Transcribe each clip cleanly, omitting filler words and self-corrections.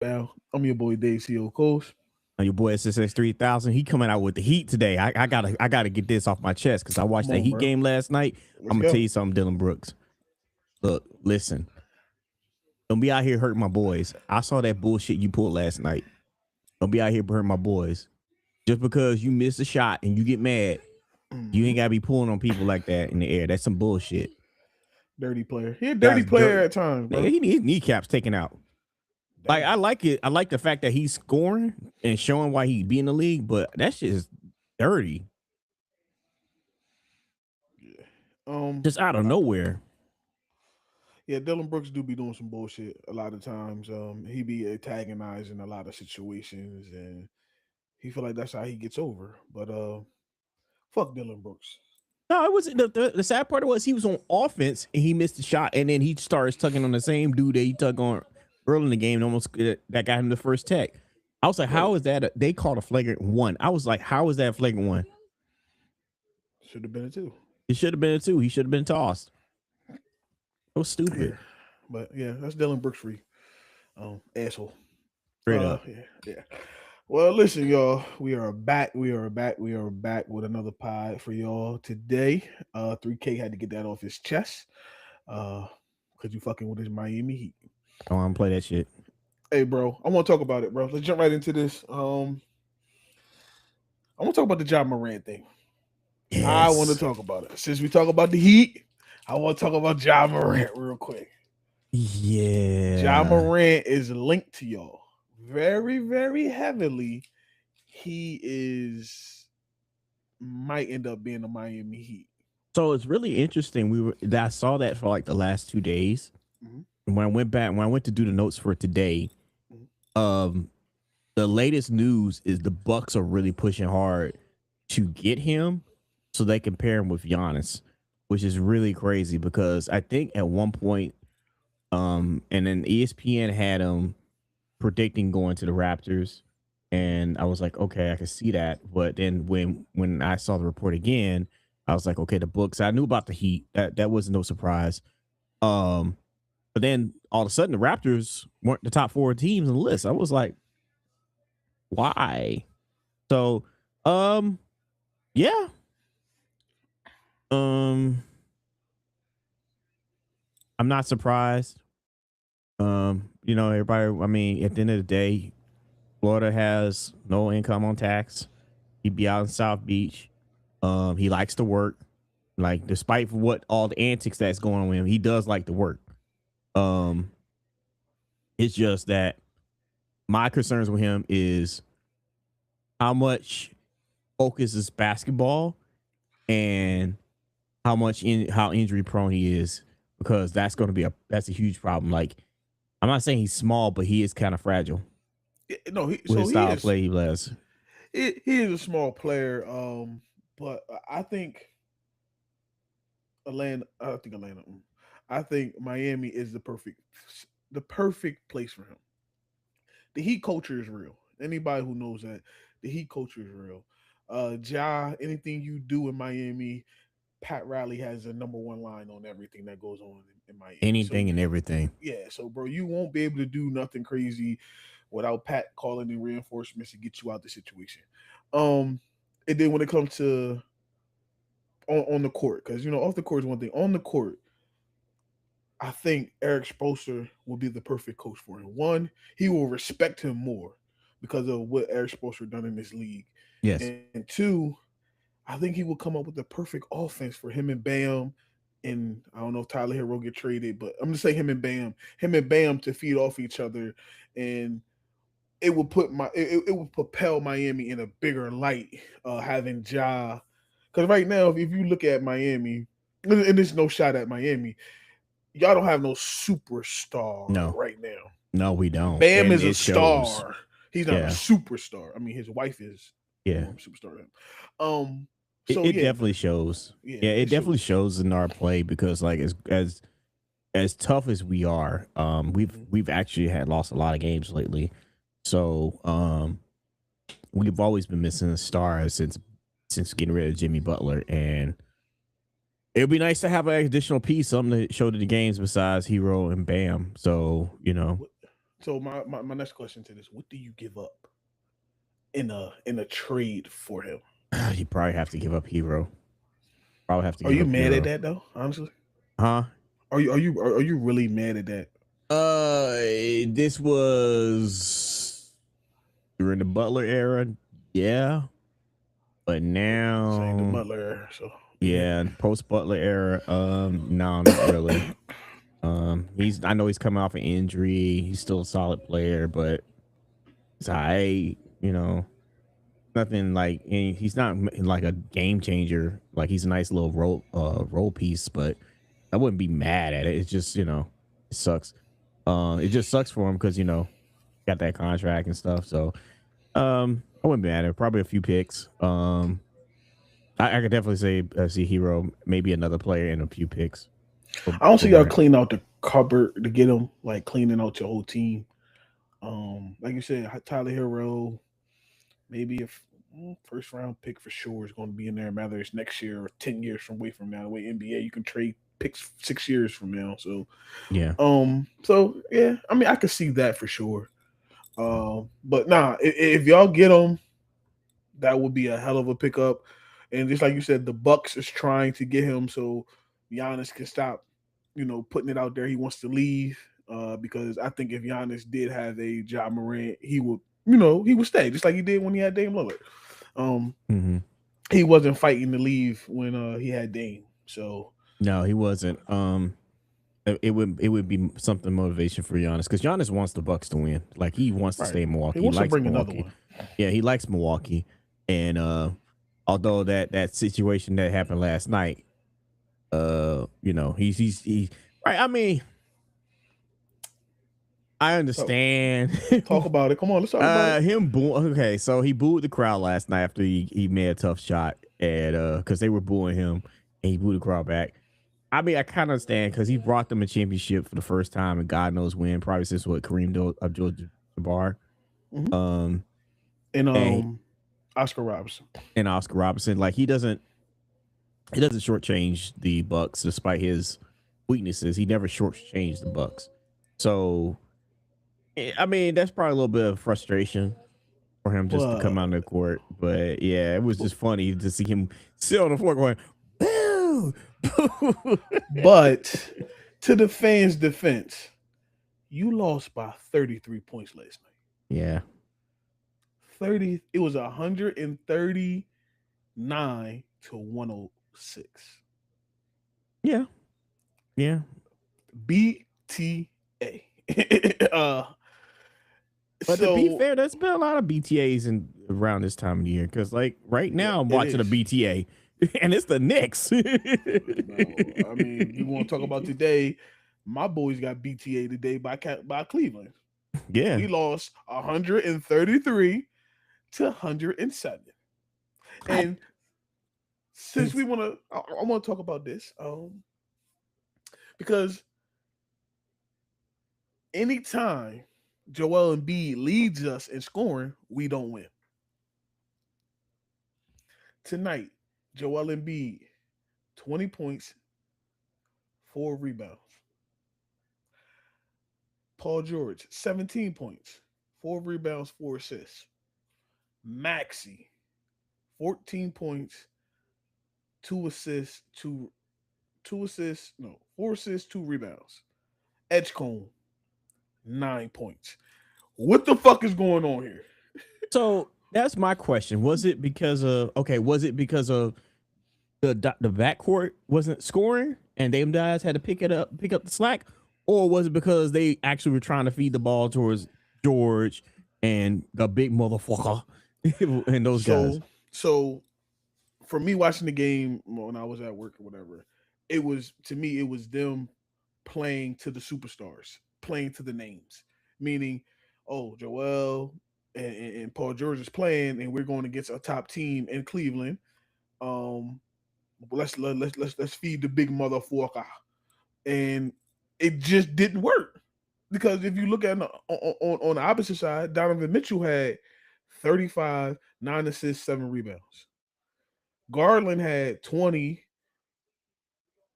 Well, I'm your boy Dave CO Coast. Your boy SSX 3000. He coming out with the heat today. I gotta get this off my chest because I watched Come that on, Heat bro. game last night. Let's I'm gonna tell go. you something, Dylan Brooks. Look, listen. Don't be out here hurting my boys. I saw that bullshit you pulled last night. Don't be out here hurting my boys. Just because you miss a shot and you get mad, you Hmm. ain't gotta be pulling on people like that in the air. That's some bullshit. Dirty player. He a dirty That's player dirt. at times, Nigga, bro. he needs kneecaps taken out. Like I Damn. like it. I like the fact that he's scoring and showing why he be in the league, but that shit is dirty. Yeah. Just out of I- nowhere. yeah, Dylan Brooks do be doing some bullshit a lot of times. He be antagonizing a lot of situations, and he feel like that's how he gets over. But fuck Dylan Brooks. No, it was the sad part was he was on offense and he missed the shot, and then he starts tugging on the same dude that he tugged on early in the game, and almost that got him the first tech. I was like, Right. how is that? They called a flagrant one. I was like, how is that a flagrant one? Should have been a two. It should have been a two. He should have been tossed. It was Yeah. stupid. But yeah, that's Dylan Brooks free. Asshole. Straight up. Yeah, yeah. Well, listen, y'all. We are back. We are back. We are back with another pod for y'all today. 3K had to get that off his chest. Cause you fucking with his Miami Heat. I want to play that shit. Hey, bro, I want to talk about it, bro. Let's jump right into this. I want to talk about the Ja Morant thing. I want to Yes. talk about it. Since we talk about the Heat, I want to talk about Ja Morant real quick. Ja Yeah. Morant is linked to y'all very, very heavily. He is might end up being a Miami Heat. So it's really interesting. I saw that for like the last 2 days. Mhm, When I went to do the notes for today, mhm. um, the latest news is the Bucks are really pushing hard to get him so they can pair him with Giannis, which is really crazy because I think at one point, and then ESPN had him predicting going to the Raptors, and I was like, okay, I can see that. But then when I saw the report again, I was like, okay, the books. I knew about the Heat. That was no surprise. Um, but then all of a sudden, the Raptors weren't the top four teams on the list. I was like, why? So, yeah, um, I'm not surprised. Everybody. I mean, at the end of the day, Florida has no income on tax. He'd be out in South Beach. He likes to work. Like, despite what all the antics that's going on with him, he does like to work. Um, it's just that my concerns with him is how much focus is basketball and how injury prone he is, because that's a huge problem. Like, I'm not saying he's small, but he is kind of fragile No, with so his he style of is play he plays. he is a small player. But I think Atlanta. I think Atlanta. I think Miami is the perfect place for him. The Heat culture is real. Anybody who knows that the Heat culture is real. Ja, anything you do in Miami, Pat Riley has a number one line on everything that goes on in Miami. So Anything and everything. yeah, so bro, you won't be able to do nothing crazy without Pat calling in reinforcements to get you out the situation. Um, and then when it comes to on the court, because off the court is one thing. On the court, I think Eric Spoelstra will be the perfect coach for him. One, he will respect him more because of what Eric Spoelstra done in this league, Yes. and two, I think he will come up with the perfect offense for him and Bam. And I don't know if Tyler Hero get traded, but I'm just saying him and Bam to feed off each other, and it will propel Miami in a bigger light, having Ja. Because right now, if you look at Miami, and there's no shot at Miami, y'all don't have no superstar No. right now. No, we don't. Bam And is a it shows. star. He's not a Yeah. superstar. I mean, his wife is Yeah. more of a superstar than him. Um. It, So it yeah, definitely shows. yeah, Yeah, it it definitely shows. shows in our play because like as tough as we are, Mhm. we've actually had lost a lot of games lately. So we've always been missing a star since getting rid of Jimmy Butler, and it would be nice to have an additional piece, something to show to the games besides Hero and Bam. So, What? So my next question to this: what do you give up in a trade for him? You probably have to give up Hero. Probably have to Are give you up mad at Hero. that though? Honestly, Huh? are you really mad at that? Uh, this was during the Butler era. Yeah, but Saying the now, Butler. So yeah. yeah, post Butler era. No, not really. He's I know he's coming off an injury. He's still a solid player, but it's you know, nothing like he's not like a game changer. Like he's a nice little role piece, but I wouldn't be mad at it. It's just it sucks. It just sucks for him because got that contract and stuff. So I wouldn't be mad at it. Probably a few picks. I could definitely say see Hero, maybe another player and a few picks I don't for see y'all Morant. clean out the cupboard to get him, like cleaning out your whole team. Like you said, Tyler Hero, maybe if first round pick for sure is going to be in there, whether it's next year or 10 years from away from now. The way NBA, you can trade picks 6 years from now. Yeah. So yeah, I mean, I could see that for sure. But nah, if y'all get him, that would be a hell of a pickup. And just like you said, the Bucks is trying to get him so Giannis can stop, putting it out there. He wants to leave because I think if Giannis did have a Ja Morant, he would stay just like he did when he had Dame Lillard. Um, Mm-hmm. he wasn't fighting to leave when he had Dame. So No, he wasn't. It would be something motivation for Giannis because Giannis wants the Bucks to win. Like he wants to right, stay in he Milwaukee. He wants to likes bring another Milwaukee. one. Yeah, he likes Milwaukee. And although that situation that happened last night, he right. I mean, I So understand. talk about it. Come on, let's talk about it. Okay, so he booed the crowd last night after he made a tough shot and because they were booing him and he booed the crowd back. I mean, I kind of understand because he brought them a championship for the first time and God knows when, probably since Kareem Abdul-Jabbar, Hmm. um, And and Oscar Robertson. Oscar Robertson. Like he doesn't shortchange the Bucks despite his weaknesses. He never shortchanged the Bucks. So I mean, that's probably a little bit of frustration for him just to come But out on the court. But yeah, it was just funny to see him sit on the floor going, boo, boo. but to the fans' defense, you lost by 33 points last night. Yeah. 30. It was 139-106. Yeah. Yeah. BTA. uh, But to be so fair, there's been a lot of BTAs in around this time of the year because, like, right yeah, now I'm it watching a is. BTA, and it's the Knicks. Bro, I mean, you want to talk about today? My boys got BTA today by Cleveland. Yeah, We lost 133 to 107. I, And since it's we want to, I want to talk about this, because anytime Joel Embiid leads us in scoring, we don't win. Tonight, Joel Embiid, 20 points, 4 rebounds. Paul George, 17 points, 4 rebounds, 4 assists. Maxi, 14 points, 2 assists, two assists, no, 4 assists, 2 rebounds. Edgecombe, 9 points. What the fuck is going on here? so that's my question. Was it because of the backcourt wasn't scoring and them guys had to pick up the slack, or was it because they actually were trying to feed the ball towards George and the big motherfucker and those guys? So for me watching the game when I was at work or whatever, it was to me it was them playing to the superstars, playing to the names, meaning, oh, Joel and Paul George is playing, and we're going against a top team in Cleveland. Um, let's feed the big motherfucker, and it just didn't work because if you look at on the opposite side, Donovan Mitchell had 35, 9 assists, 7 rebounds. Garland had 20,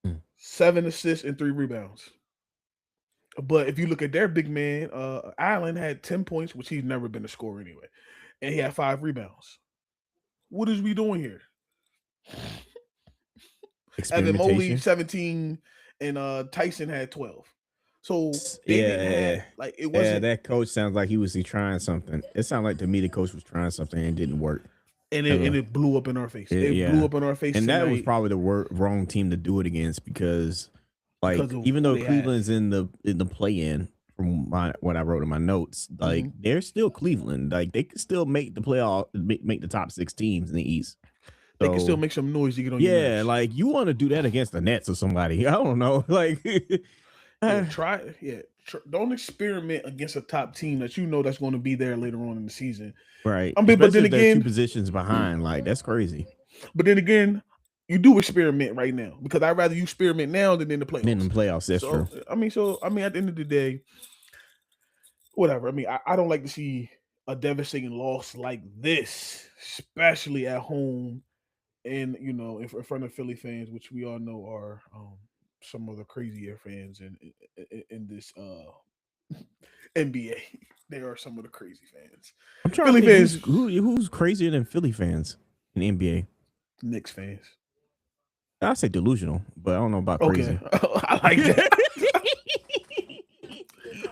Hmm. 7 assists, and 3 rebounds. But if you look at their big man, Allen had 10 points, which he's never been a scorer anyway, and he had 5 rebounds. What is we doing here? Evan Mobley Experimentation. 17, and Tyson had 12. So they didn't Yeah, have like it yeah. wasn't, That coach sounds like he trying something. It sounded like to me the coach was trying something and it didn't work. and it Uh, and it blew up in our face. It blew yeah, up in our face and that was tonight probably the wrong team to do it against because, because like, of even who though they had. Cleveland's in the play in from what I wrote in my notes, like Hmm. they're still Cleveland. Like they can still make the playoff, make the top 6 teams in the East. They can still So make some noise to get on your yeah, nerves. like you want to do that against the Nets or somebody. I don't know, like. Yeah, try. Yeah, don't experiment against a top team that you know that's going to be there later on in the season. Right. I mean, but Especially then if they're two again, positions behind. Like that's crazy. but then again, you do experiment right now because I'd rather you experiment now than in the And in playoffs. the playoffs, that's true. So I mean, at the end of the day, whatever. I mean, I don't like to see a devastating loss like this, especially at home and in front of Philly fans, which we all know are some of the crazier fans in this NBA. They are some of the crazy fans. I'm trying to Philly think fans, who's crazier than Philly fans in the NBA. Knicks fans. I say delusional, but I don't know about Okay, crazy. I like that.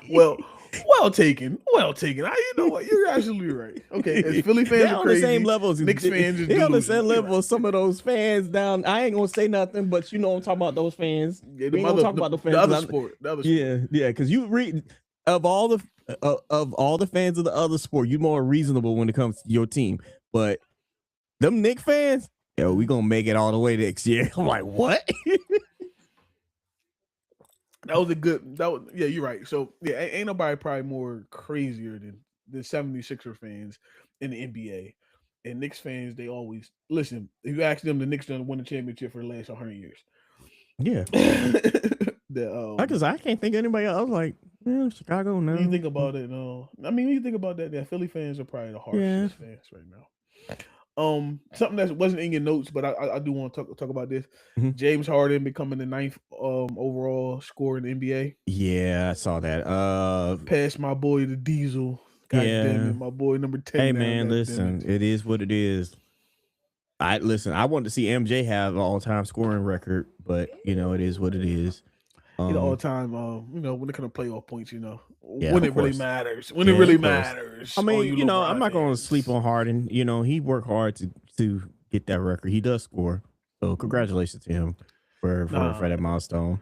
Well, well taken, well taken. You know what? You're absolutely right. Okay, as Philly fans They're are on the same crazy, level. Knicks fans is They're on the same delusional. You're level right. as some of those fans down. I ain't gonna say nothing, but you know I'm talking about those fans. Yeah, We ain't gonna talk about those the fans other because I'm sport, the other sport. yeah, yeah, because you read of all the fans of the other sport, you're more reasonable when it comes to your team. But them Knicks fans, yo, we gonna make it all the way next year. I'm like, what? That was a good. That was yeah. You're right. So yeah, ain't nobody probably more crazier than 76er fans in the NBA. And Knicks fans, they always listen. If you ask them, the Knicks done won the championship for the last 100 years. Yeah, the because I can't think of anybody else. Like, yeah, Chicago, When you no. think about it, no. I mean, when you think about that, yeah, Philly fans are probably the Yeah. harshest fans right now. Something that wasn't in your notes, but I do want to talk about this. Mhm. James Harden becoming the ninth overall scorer in the NBA. Yeah, I saw that. Past my boy the Diesel. God damn Yeah. it, my boy number Hey 10 now. man, God damn listen, it. it is what it is. I listen. I want to see MJ have an all-time scoring record, but you know it is what it is. All Um, time, when it comes to playoff points, yeah, when of it really course, matters, when it yeah, really of course. I matters, all mean, you you know, I'm LeBron not going to sleep fans. on Harden. You know, he worked hard to get that record. He does score, so congratulations to him for Nah, that milestone.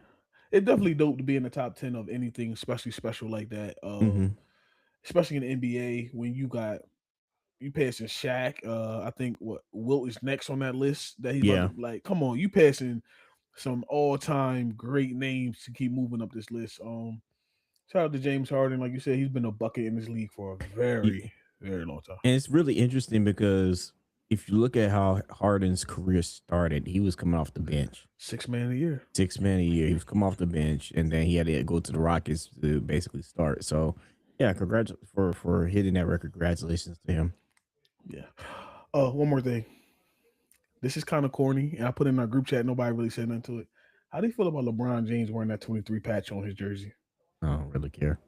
it definitely dope to be in the top 10 of anything, especially special like that. Hmm. Especially in the NBA when you passing Shaq. I think what Wilt is next on that list that he's about Yeah, to like. Come on, you passing some all time great names to keep moving up this list. Shout out to James Harden. Like you said, he's been a bucket in this league for a Y- very, very long time. and it's really interesting because if you look at how Harden's career started, he was coming off the bench. 6 man a year. 6 man a year. He was come off the bench, and then he had to go to the Rockets to basically start. So, yeah, congrats for hitting that record. Congratulations to him. Yeah. One more thing. This is kind of corny, and I put it in our group chat. Nobody really said nothing to it. How do you feel about LeBron James wearing that 23 patch on his jersey? I don't really care.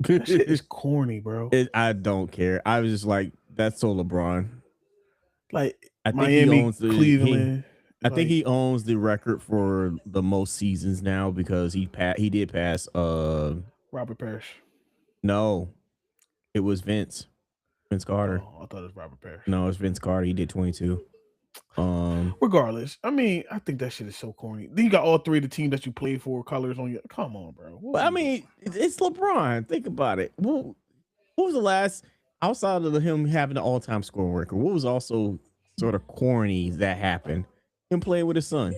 That shit is corny, bro. I don't care. I was just like, that's so LeBron. Like I think he Miami, owns the he. Cleveland, I think like he owns the record for the most seasons now because he did pass. Robert Parrish. No, it was Vince Carter. Oh, I thought it was Robert Parrish. No, it's Vince Carter. He did 22. Um, Regardless, I mean, I think that shit is so corny. Then you got all three of the team that you played for colors on your. Come on, bro. What but are I we doing? mean, it's LeBron. Think about it. What was the last outside of him having the all-time scoring record? What was also sort of corny that happened? Him playing with his son.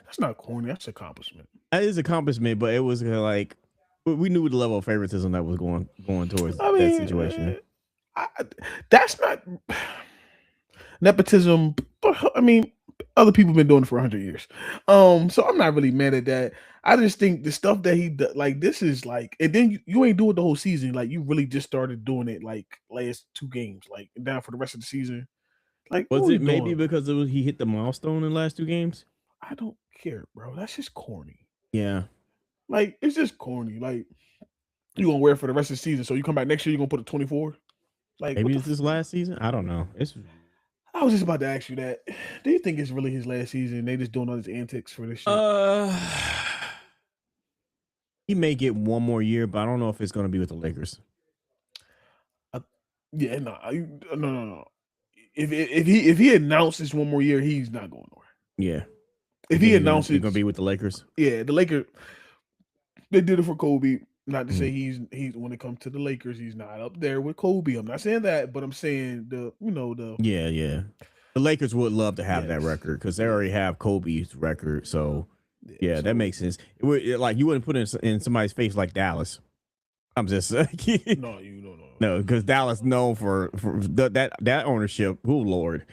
That's not corny. That's an accomplishment. That is an accomplishment, but it was like we knew the level of favoritism that was going towards I that mean, situation. I, that's not nepotism. I mean, other people been doing it for 100 years. So I'm not really mad at that. I just think the stuff that like this is like, and then you ain't do it the whole season. Like you really just started doing it like last 2 games, like down for the rest of the season. Like what Was are we it maybe doing? because he hit the milestone in the last 2 games? I don't care, bro. That's just corny. Yeah, Like it's just corny. Like you gonna wear it for the rest of the season, so you come back next year, you gonna put a 24. Like what Maybe the? it's his last season. I don't know. It's I was just about to ask you that. Do you think it's really his last season? They just doing all these antics for this shit. uh, he may get one more year, but I don't know if it's going to be with the Lakers. I, yeah, no. If he announces one more year, he's not going nowhere. Yeah. If he He's announces, going to be with the Lakers. yeah, the Lakers, they did it for Kobe. Not to say Mm-hmm. he's when it comes to the Lakers, he's not up there with Kobe. I'm not saying that, but I'm saying the Yeah. The Lakers would love to have that yes, record because they already have Kobe's record. So, yeah, that so makes sense. Like you wouldn't put it in somebody's face like Dallas. I'm just no, you don't know. no, because Dallas known for that ownership. Oh Lord,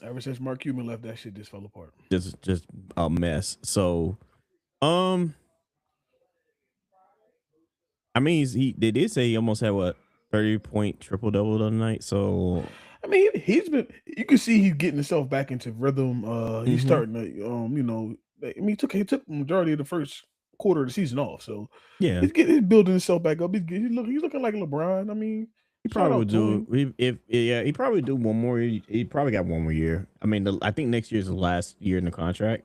Ever since Mark Cuban left, that shit just fell apart. just a mess. So, um, I mean, they did say he almost had what 30-point triple double the other night. So, I mean, he's been. You can see he's getting himself back into rhythm. He's starting to, I mean, he took the majority of the first quarter of the season off, so yeah, he's building himself back up. He's looking like LeBron. I mean, he shout probably out would to him. do he probably do one more. He probably got one more year. I mean, I think next year is the last year in the contract.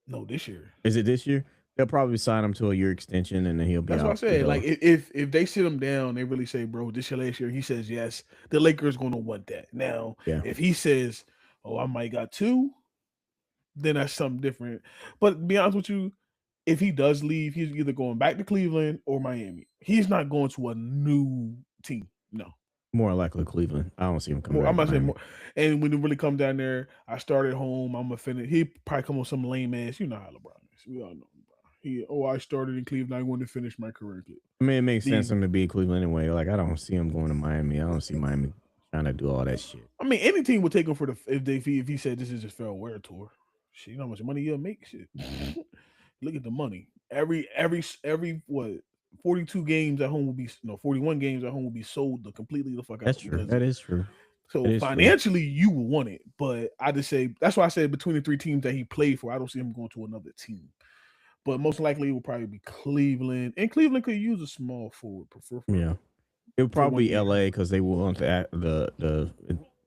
No, this year. Is it this year? They'll probably sign him to a year extension, and then he'll be That's what I out the said. door. Like if they sit him down, they really say, "Bro, this your last year." He says yes. The Lakers going to want that. Now, Yeah. if he says, "Oh, I might got two," then that's something different. But to be honest with you, if he does leave, he's either going back to Cleveland or Miami. He's not going to a new team. No. More likely Cleveland. I don't see him coming More, back I'm to not saying Miami. more. And when it really come down there, I started home. I'm gonna finish. He probably come on some lame ass. You know how LeBron is. We all know LeBron. I started in Cleveland. I want to finish my career. I mean, it makes sense Then for him to be in Cleveland anyway. Like, I don't see him going to Miami. I don't see Miami trying to do all that shit. I mean, any team would take him for the if he said this is his farewell tour. Shit, you know how much money he'll make. Shit, look at the money. Every what 42 games at home will be 41 games at home will be sold completely the fuck That's out true. because That is true. That so is true. financially you will want it. But I just say that's why I said between the three teams that he played for, I don't see him going to another team. But most likely it will probably be Cleveland, and Cleveland could use a small forward Yeah. It would for 1 probably be year. LA because they will want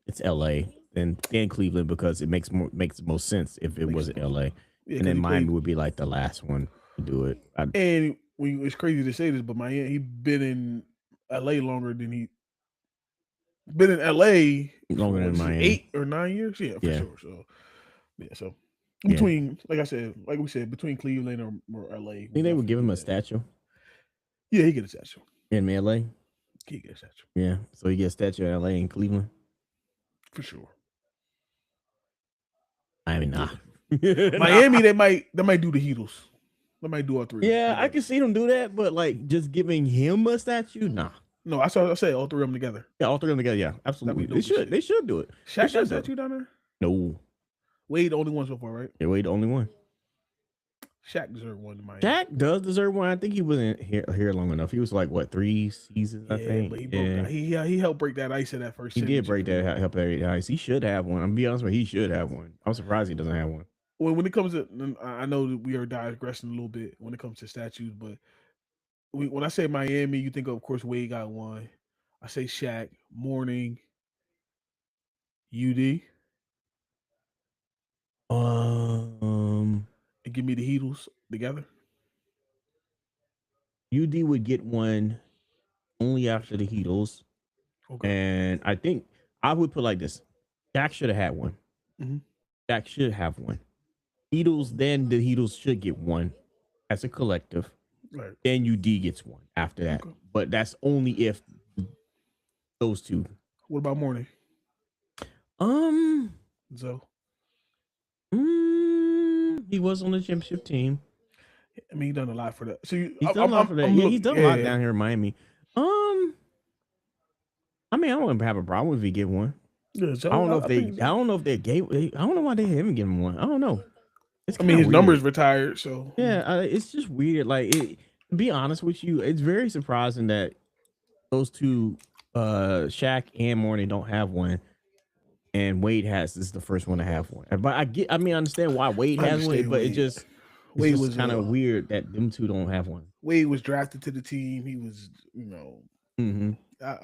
it's LA and then Cleveland because it makes the most sense if it Makes was the most LA. sense. Yeah, And because then he Miami played. would be like the last one to do it. And it's crazy to say this, but Miami he been in LA longer than he been in LA for Longer what than is it, Miami. 8 or 9 years? Yeah, for Yeah. sure. So yeah, so Yeah. between like I said, like we said, between Cleveland or LA, I would think they would definitely give be him a that. statue Yeah, he get a statue. in LA. He get a statue Yeah. So he gets a statue in LA and Cleveland. for sure. I mean, nah. Miami, they might do the Heatles. They might do all three Yeah, I together. can see them do that, but like just giving him a statue, nah. No, I say all three of them together. Yeah, all three of them together. Yeah, That'd absolutely. be dope as shit. They should do it. They Shaq got a should do it. statue down there. No, Wade the only one so far, right? yeah, Wade the only one. Shaq deserved one in Miami. Jack does deserve one. I think he wasn't here long enough. He was like what 3 seasons, I Yeah, think. but he broke that. He helped break that ice in that first. He did break championship. that help every ice. He should have one. I'm gonna be honest with you, he should have one. I'm surprised he doesn't have one. Well, when it comes to, I know that we are digressing a little bit when it comes to statues, but when I say Miami, you think of course Wade got one. I say Shaq, Morning, UD, Um, and give me the Heatles together. UD would get one only after the Heatles, Okay. and I think I would put like this: Jack should have had one. Mhm. Jack should have one. Heatles, then the Heatles should get one as a collective. Right. Then UD gets one after that. Okay. But that's only if those two. What about Morning? Um, So he was on the championship team. I mean, he done a lot for that. So He's done a lot for that. Yeah, he's done a lot down here in Miami. I mean, I don't have a problem if he get one. Yeah, so I don't know if think- I don't know if they gave. I don't know why they haven't given him one. I don't know. It's I mean, his weird. number's retired, so Yeah, it's just weird. Like, to be honest with you, it's very surprising that those two, Shaq and Morning, don't have one, and Wade has. This is the first one to have one. But I understand why Wade has one, but it just It's Wade just was kind of weird that them two don't have one. Wade was drafted to the team. He was, Mm-hmm. I,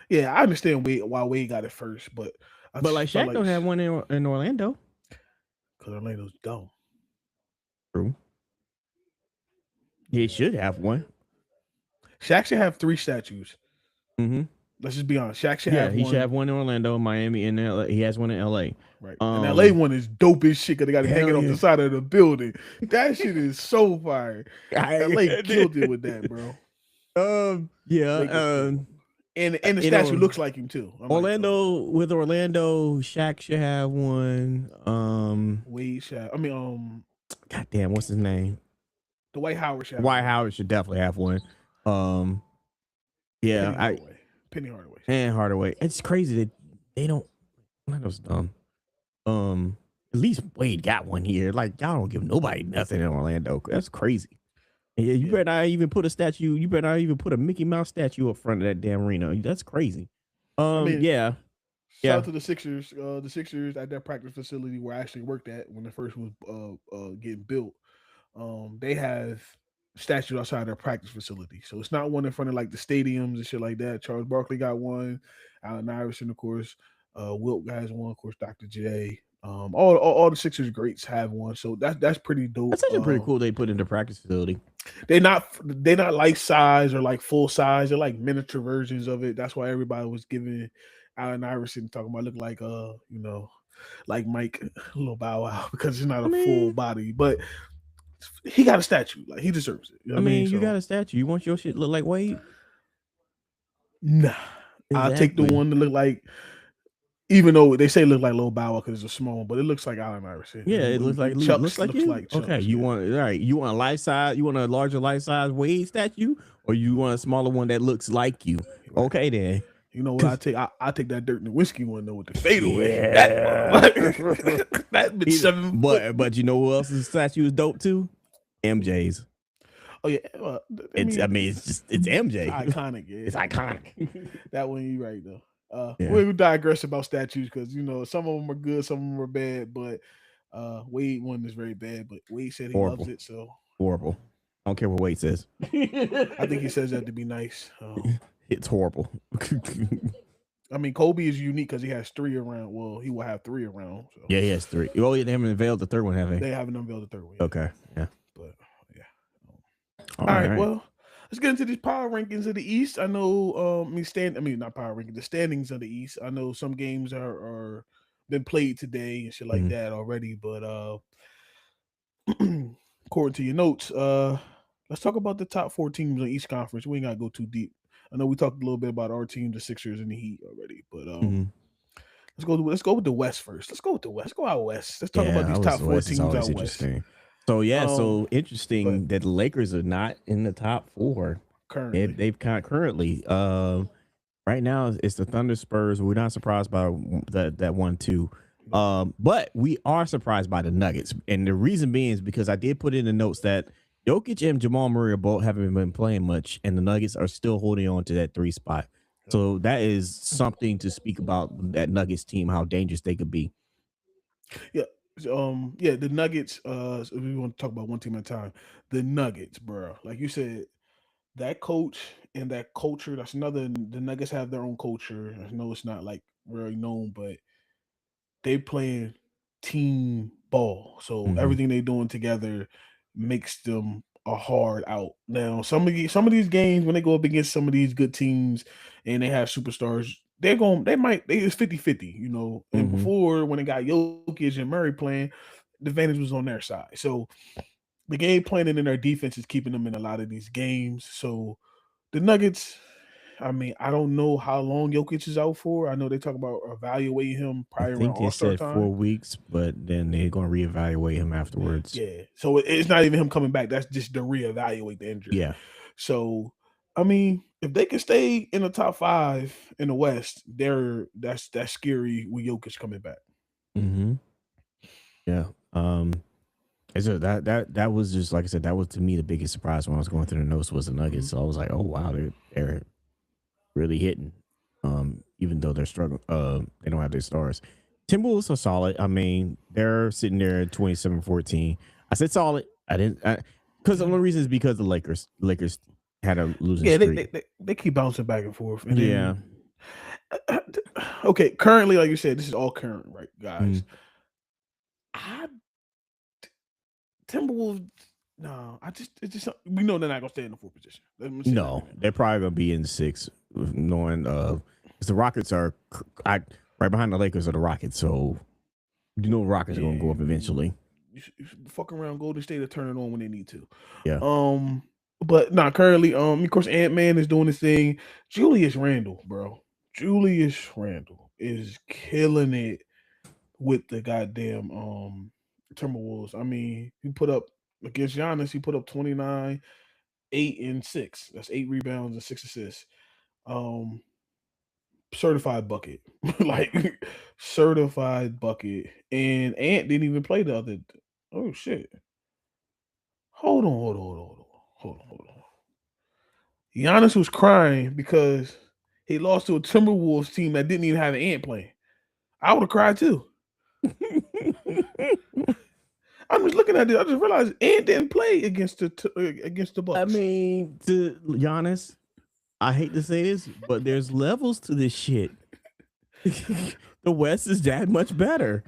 yeah, I understand why Wade got it first, but I But like just felt Shaq like don't have one in Orlando. because Orlando's dumb. True. He should have one. Shaq should have 3 statues. Mm-hmm. Let's just be honest. Shaq should Yeah, have he should one. have one in Orlando, Miami, and LA. He has one in LA. Right. And LA Um, one is dope as shit because they got him hell hanging off yeah. the side of the building. That shit is so fire. LA I, killed it with that, bro. yeah. Lakers killed. And the You statue know, looks like him too. I'm like, Orlando, Shaq should have one. Wade Shaq. I mean, Goddamn, what's his name? Dwight Howard Shaq. Dwight Howard should definitely have one. Yeah, Penny Hardaway. Penny Hardaway. and Hardaway. It's crazy that they don't. Orlando's dumb. At least Wade got one here. Like y'all don't give nobody nothing in Orlando. That's crazy. Yeah, you better not even put a statue. You better not even put a Mickey Mouse statue up front of that damn arena. That's crazy. I mean, Yeah. Shout out to the Sixers. The Sixers at their practice facility where I actually worked at when the first was getting built. They have statues outside their practice facility, so it's not one in front of like the stadiums and shit like that. Charles Barkley got one. Allen Iverson, of course. Wilt has one, of course. Dr. J. All the Sixers greats have one, so that's pretty dope. That's actually pretty cool. They put in the practice facility. They're not life size or like full size. They're like miniature versions of it. That's why everybody was giving Allen Iverson talking about look like like Mike Lil Bow Wow because it's not a full body, but he got a statue. Like he deserves it. You know what I mean? You got a statue. You want your shit to look like Wade? Nah. I'll take the one to look like, even though they say look like Lil Bow Wow because it's a small one, but it looks like Allen Iverson. Yeah, it looks like Chucks looks like looks you. like Chucks, Okay, you want You want a life size? You want a larger life size Wade statue, or you want a smaller one that looks like you? Right. Okay, then. You know what I take? I take that Dirt and Whiskey one though with the fadeaway. Yeah. That bitch 7 foot. But you know who else's statue is dope too? MJ's. Oh yeah, it's MJ. It's iconic. Yeah. It's iconic. That one you right though. We'll digress about statues because some of them are good, some of them are bad. But Wade one is very bad. But Wade said he loves it, so horrible. I don't care what Wade says. I think he says that to be nice. It's horrible. I mean, Kobe is unique because he has 3 around. Well, he will have 3 around. So. Yeah, he has 3. Oh, yeah, they haven't unveiled the third one, have they? They haven't unveiled the third one yet. Okay, yeah. But yeah. All right. Well, let's get into these power rankings of the East. I know, not power rankings, the standings of the East. I know some games are been played today and shit like that already. But according to your notes, let's talk about the top 4 teams in the East Conference. We ain't gotta go too deep. I know we talked a little bit about our team, the Sixers and the Heat already, but let's go with the West first. Let's go with the West. Let's go out West. Let's talk about these top 4 teams out West. So so interesting that the Lakers are not in the top 4 currently. They've currently right now it's the Thunder, Spurs. We're not surprised by that 1-2. But we are surprised by the Nuggets, and the reason being is because I did put in the notes that Jokic and Jamal Murray both haven't been playing much, and the Nuggets are still holding on to that 3 spot. So that is something to speak about that Nuggets team, how dangerous they could be. Yeah. The Nuggets, we want to talk about one team at a time. The Nuggets, bro. Like you said, that coach and that culture, that's another. The Nuggets have their own culture. I know it's not like very known, but they playing team ball. So everything they doing together makes them a hard out. Now, some of these games when they go up against some of these good teams and they have superstars, it's 50-50, And before, when they got Jokic and Murray playing, the advantage was on their side. So the game planning in their defense is keeping them in a lot of these games. So the Nuggets, I mean, I don't know how long Jokic is out for. I know they talk about evaluating him prior to All-Star time. 4 weeks, but then they're going to reevaluate him afterwards. Yeah. So it's not even him coming back. That's just to reevaluate the injury. Yeah. So, I mean, if they can stay in the top 5 in the West, that's scary with Jokic coming back. Yeah. So that was just, like I said, that was to me the biggest surprise when I was going through the notes was the Nuggets. So I was like, oh wow, they're really hitting. Even though they're struggling, they don't have their stars. Timberwolves are solid. I mean, they're sitting there at 27-14. I said solid. I didn't. Because the only reason is because the Lakers had a losing Yeah, streak. they keep bouncing back and forth, and Yeah. then okay, currently, like you said, this is all current, right, guys? Mm. I Timberwolves. No, it's just we know they're not gonna stay in the fourth position. Let me say that No, right now. they're probably gonna be in 6, knowing because the Rockets are right behind the Lakers are the Rockets, so you know the Rockets are gonna go Yeah, up eventually. you should fuck around, Golden State to turn it on when they need to. Yeah. But not currently. Of course, Ant-Man is doing his thing. Julius Randle, bro. Julius Randle is killing it with the goddamn Timberwolves. I mean, he put up against Giannis, he put up 29, 8 and 6. That's 8 rebounds and 6 assists. Um, certified bucket. Like certified bucket. And Ant didn't even play the other. Oh shit. Hold on. Giannis was crying because he lost to a Timberwolves team that didn't even have an Ant playing. I would have cried too. I'm just looking at it. I just realized Ant didn't play against the I Bucks. mean, to Giannis, I hate to say this, but there's levels to this shit. The West is that much better.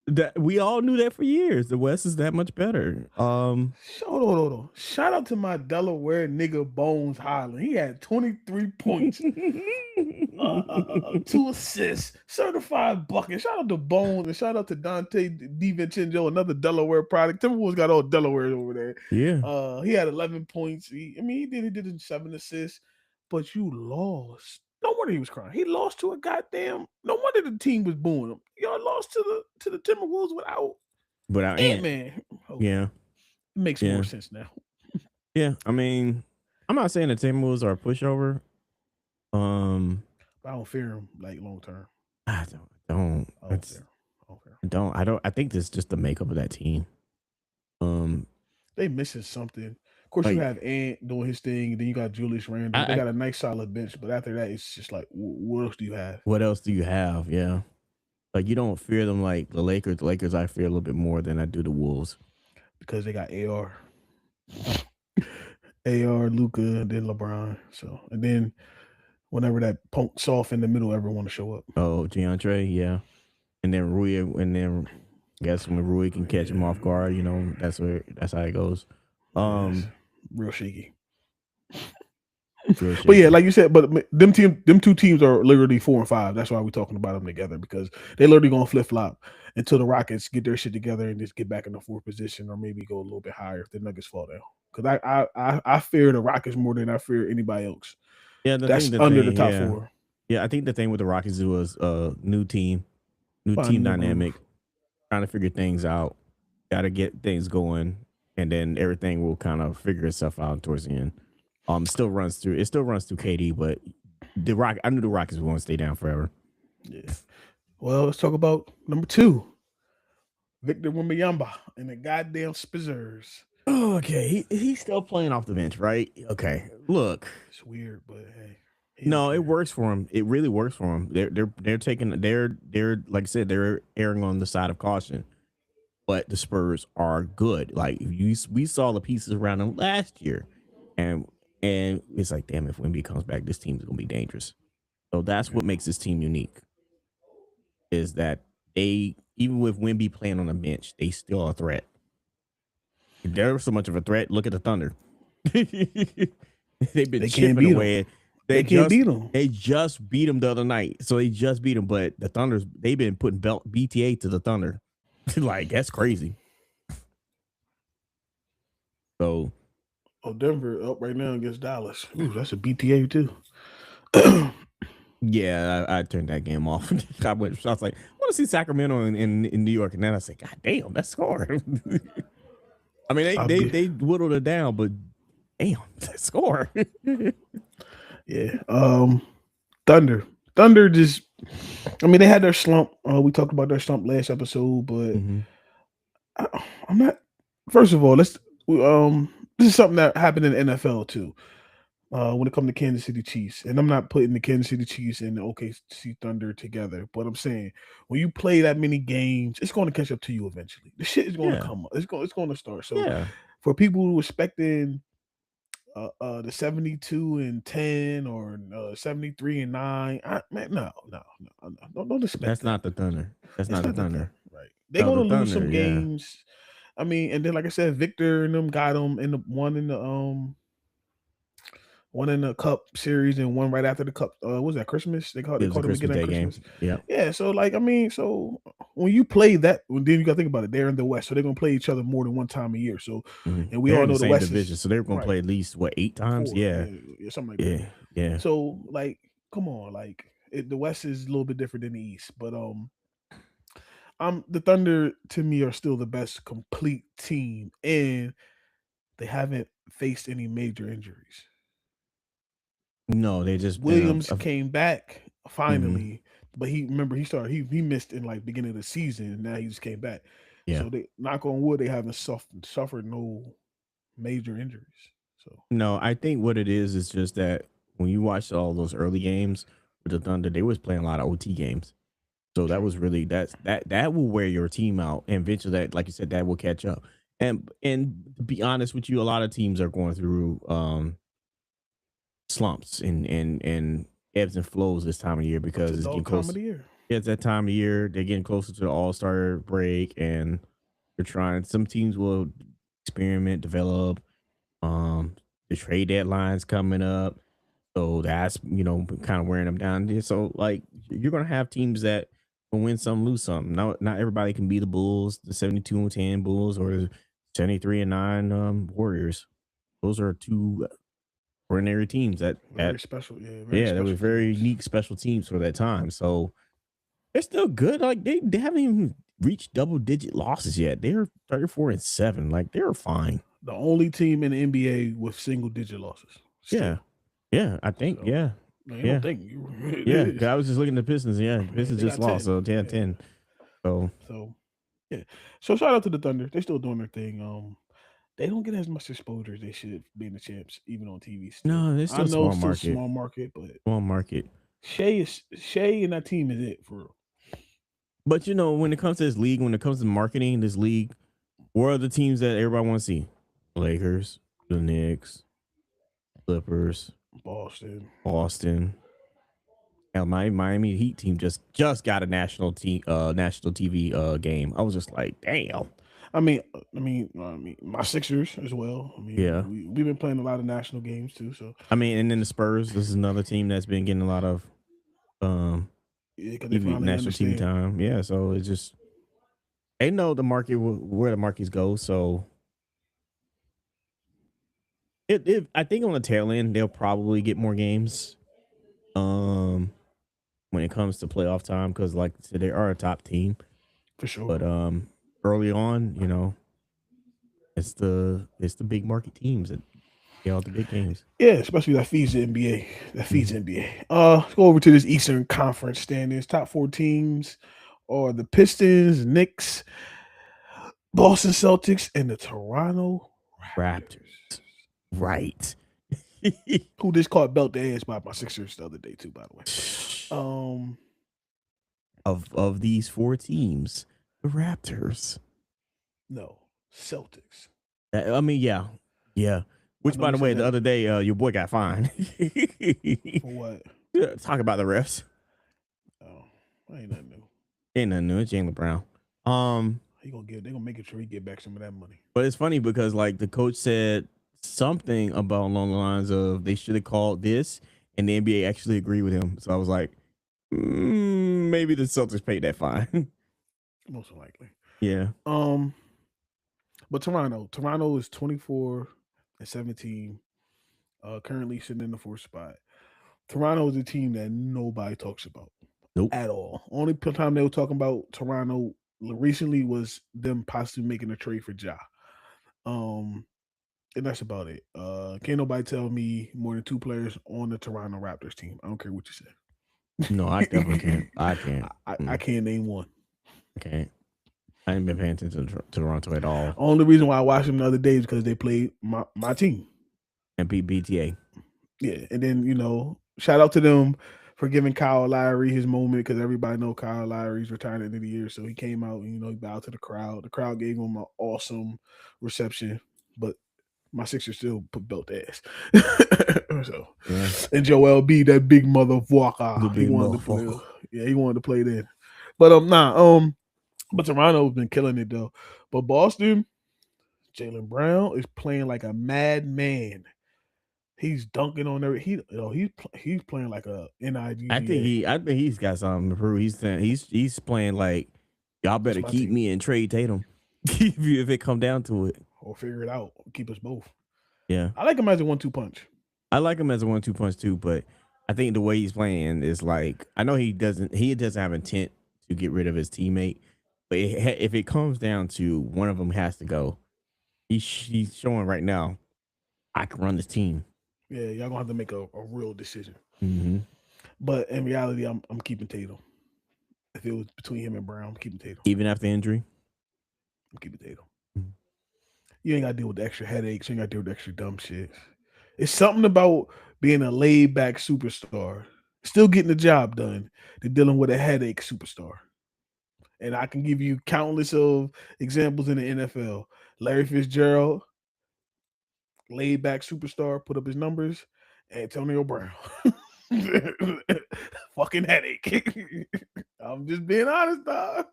That we all knew that for years. The West is that much better. Hold on. Shout out to my Delaware nigga Bones Highland. He had 23 points, 2 assists, certified bucket. Shout out to Bones and shout out to Dante DiVincenzo, another Delaware product. Timberwolves got all Delaware over there. Yeah. He had 11 points. He did 7 assists, but you lost. No wonder he was crying. He lost to a goddamn. No wonder the team was booing him. Y'all lost to the Timberwolves without Ant. Man. Okay. Yeah. It makes more sense now. Yeah. I mean, I'm not saying the Timberwolves are a pushover. I don't fear him like long term. I don't. I don't fear him. I think this is just the makeup of that team. They missing something. Of course, you have Ant doing his thing, and then you got Julius Randle. They got a nice solid bench, but after that, it's just like, what else do you have? What else do you have? Yeah. Like you don't fear them like the Lakers. The Lakers I fear a little bit more than I do the Wolves. Because they got AR. AR, Luca, and then LeBron. So and then whenever that punk soft in the middle ever want to show up. Oh, DeAndre, yeah. And then Rui, and then I guess when Rui can catch him off guard, that's how it goes. Real shaky. Real shaky. But yeah, like you said, but them two teams are literally 4 and 5. That's why we're talking about them together, because they're literally gonna flip flop until the Rockets get their shit together and just get back in the 4th position, or maybe go a little bit higher if the Nuggets fall down. Because I fear the Rockets more than I fear anybody else. Yeah, that's under the top 4. Yeah, I think the thing with the Rockets was new team dynamic, trying to figure things out, got to get things going, and then everything will kind of figure itself out towards the end. It still runs through KD, but I knew the Rockets were going to stay down forever. Yeah. Well, let's talk about number 2, Victor Wembanyama and the goddamn Spurs. Oh, okay. He's still playing off the bench, right? Okay. Look, it's weird, but hey. No, it works for him. It really works for him. They're taking they're like I said, they're erring on the side of caution. But the Spurs are good. Like we saw the pieces around them last year, and it's like, damn, if Wemby comes back, this team's gonna be dangerous. So that's what makes this team unique. Is that they, even with Wemby playing on the bench, they still a threat. They're so much of a threat. Look at the Thunder. They've been chipping away. They can't beat them. They just beat them the other night. So they just beat them, but the Thunder's, they've been putting BTA to the Thunder. Like, that's crazy. So, Denver up right now against Dallas. Ooh, that's a BTA too. Yeah, I turned that game off. I was like, I want to see Sacramento in New York, and then I said, God damn, that score. I mean, they whittled it down, but damn, that score. Yeah. Thunder just, I mean, they had their slump. We talked about their slump last episode, but I'm not. First of all, this is something that happened in the NFL too. when it comes to Kansas City Chiefs, and I'm not putting the Kansas City Chiefs and the OKC Thunder together, but I'm saying when you play that many games, it's going to catch up to you eventually. The shit is going to Yeah. come up. It's going to start. So Yeah. for people who are expecting the 72-10 or 73-9, man, no, don't expect That's that. not the Thunder. That's It's not the not the Thunder, Thunder. right? They're No, going the to lose Thunder. some Yeah. games. I mean, and then like I said, Victor and them got them in the one in the Cup series and one right after the Cup. What was that Christmas? They It was a called them again Christmas at Day Christmas. game. Yeah. Yeah, so like I mean, so when you play that, then you got to think about it. They're in the West, so they're gonna play each other more than one time a year. So, Mhm. and we They're all in the know the same West division, is so they're going to right play at least what 8 times. 4, Yeah. yeah, something like that. Yeah. Yeah. So like, come on, like the West is a little bit different than the East, but the Thunder to me are still the best complete team, and they haven't faced any major injuries. No, they just been Williams came back mhm. finally, but he missed in like beginning of the season, and now he just came back. Yeah. So they knock on wood, they haven't suffered no major injuries. So No, I think what it is just that when you watch all those early games with the Thunder, they was playing a lot of OT games. So that true. was really that will wear your team out, and eventually that, like you said, that will catch up. And to be honest with you, a lot of teams are going through slumps and ebbs and flows this time of year It's because a it's getting dog time of close. the year. It's that time of year. They're getting closer to the All-Star break, and they're trying. Some teams will experiment, develop. The trade deadline's coming up, so that's kind of wearing them down. So like you're gonna have teams that can win some, lose some. Not everybody can be the Bulls, the 72-10 Bulls, or the 73-9 Warriors. Those are two ordinary teams that Very special, yeah, very yeah, they were special very teams. unique special teams for that time. So they're still good. Like they haven't even reached double digit losses yet. They're 34-7. Like they're fine. The only team in the NBA with single digit losses Yeah. still. Yeah. I think, So yeah. no, you don't Yeah. think it Yeah. 'Cause is. I was just looking at the Pistons. Yeah. The Pistons They just got lost. 10. So 10 Yeah. 10. So So yeah. So shout out to the Thunder. They still doing their thing. They don't get as much exposure as they should being the champs, even on TV still. no, they're I still know small it's still market. small market, but Small market. Shea and that team is it for real. But when it comes to this league, when it comes to marketing this league, what are the teams that everybody wants to see? Lakers, the Knicks, Clippers, Boston. Boston. Hell, my Miami Heat team just got a national TV game. I was just like, damn. My Sixers as well. I Yeah. mean, we've been playing a lot of national games too. So I mean, and then the Spurs. This is another team that's been getting a lot of um yeah, because they TV finally national TV understand. time. Yeah, so it's just they know the market where the markets go. So it I think on the tail end they'll probably get more games. Um, when it comes to playoff time, because like I said, they are a top team. For sure. But early on, it's the big market teams that get all the big games. Yeah, especially that feeds the NBA. That feeds Mhm. the NBA. Let's go over to this Eastern Conference standings. Top four teams are the Pistons, Knicks, Boston Celtics, and the Toronto Raptors, Raptors. right? Who just caught belt the ass by my Sixers the other day too, by the way. Um, of these four teams, the Raptors. no, Celtics. I mean, yeah, yeah. I Which, know by you the way, said the that other day, your boy got fined. for what? Yeah, talk about the refs. Oh, ain't nothing new. Ain't nothing new. It's Jaylen Brown. Um, They gonna make sure he get back some of that money. but it's funny because like the coach said something about along the lines of they should have called this, and the NBA actually agreed with him. So I was like, maybe the Celtics paid that fine. Most likely. Yeah. Um, but Toronto is 24-17. Currently sitting in the fourth spot. Toronto is a team that nobody talks about Nope. at all. Only time they were talking about Toronto recently was them possibly making a trade for Ja. Um, and that's about it. Can't nobody tell me more than two players on the Toronto Raptors team. I don't care what No, I definitely you can't. I say. can't. I can't name one. I can't. I ain't been paying attention to Toronto at all. Only reason why I watched them the other day is because they played my team. And beat BTA. Yeah, and then shout out to them for giving Kyle Lowry his moment because everybody know Kyle Lowry's retiring at the end of the year, so he came out and he bowed to the crowd. The crowd gave him an awesome reception, but my Sixers still put belt ass. So, Yeah, and Joel B, that big motherfucker, the he big wanted to play. motherfucker. Yeah, he wanted to play then. But but Toronto's been killing it though. But Boston, Jaylen Brown is playing like a madman. He's dunking on every he's playing like a NIGGA. I think he's got something to prove. He's playing like y'all It's better my keep team. me and trade Tatum if it come down to it. Or figure it out. Keep us both. Yeah, I like him as a 1-2 punch. I like him as a 1-2 punch too, but I think the way he's playing is like I know he doesn't have intent to get rid of his teammate, but if it comes down to one of them has to go, he's showing right now I can run this team. Yeah, y'all gonna have to make a real decision. Mm-hmm. But in reality, I'm keeping Tatum. If it was between him and Brown, I'm keeping Tatum. Even after injury. I'm keeping Tatum. Mm-hmm. You ain't gotta deal with the extra headaches. You ain't gotta deal with the extra dumb shit. It's something about being a laid back superstar, still getting the job done, than dealing with a headache superstar. And I can give you countless of examples in the NFL. Larry Fitzgerald, laid back superstar, put up his numbers. Antonio Brown, fucking headache. I'm just being honest, dog.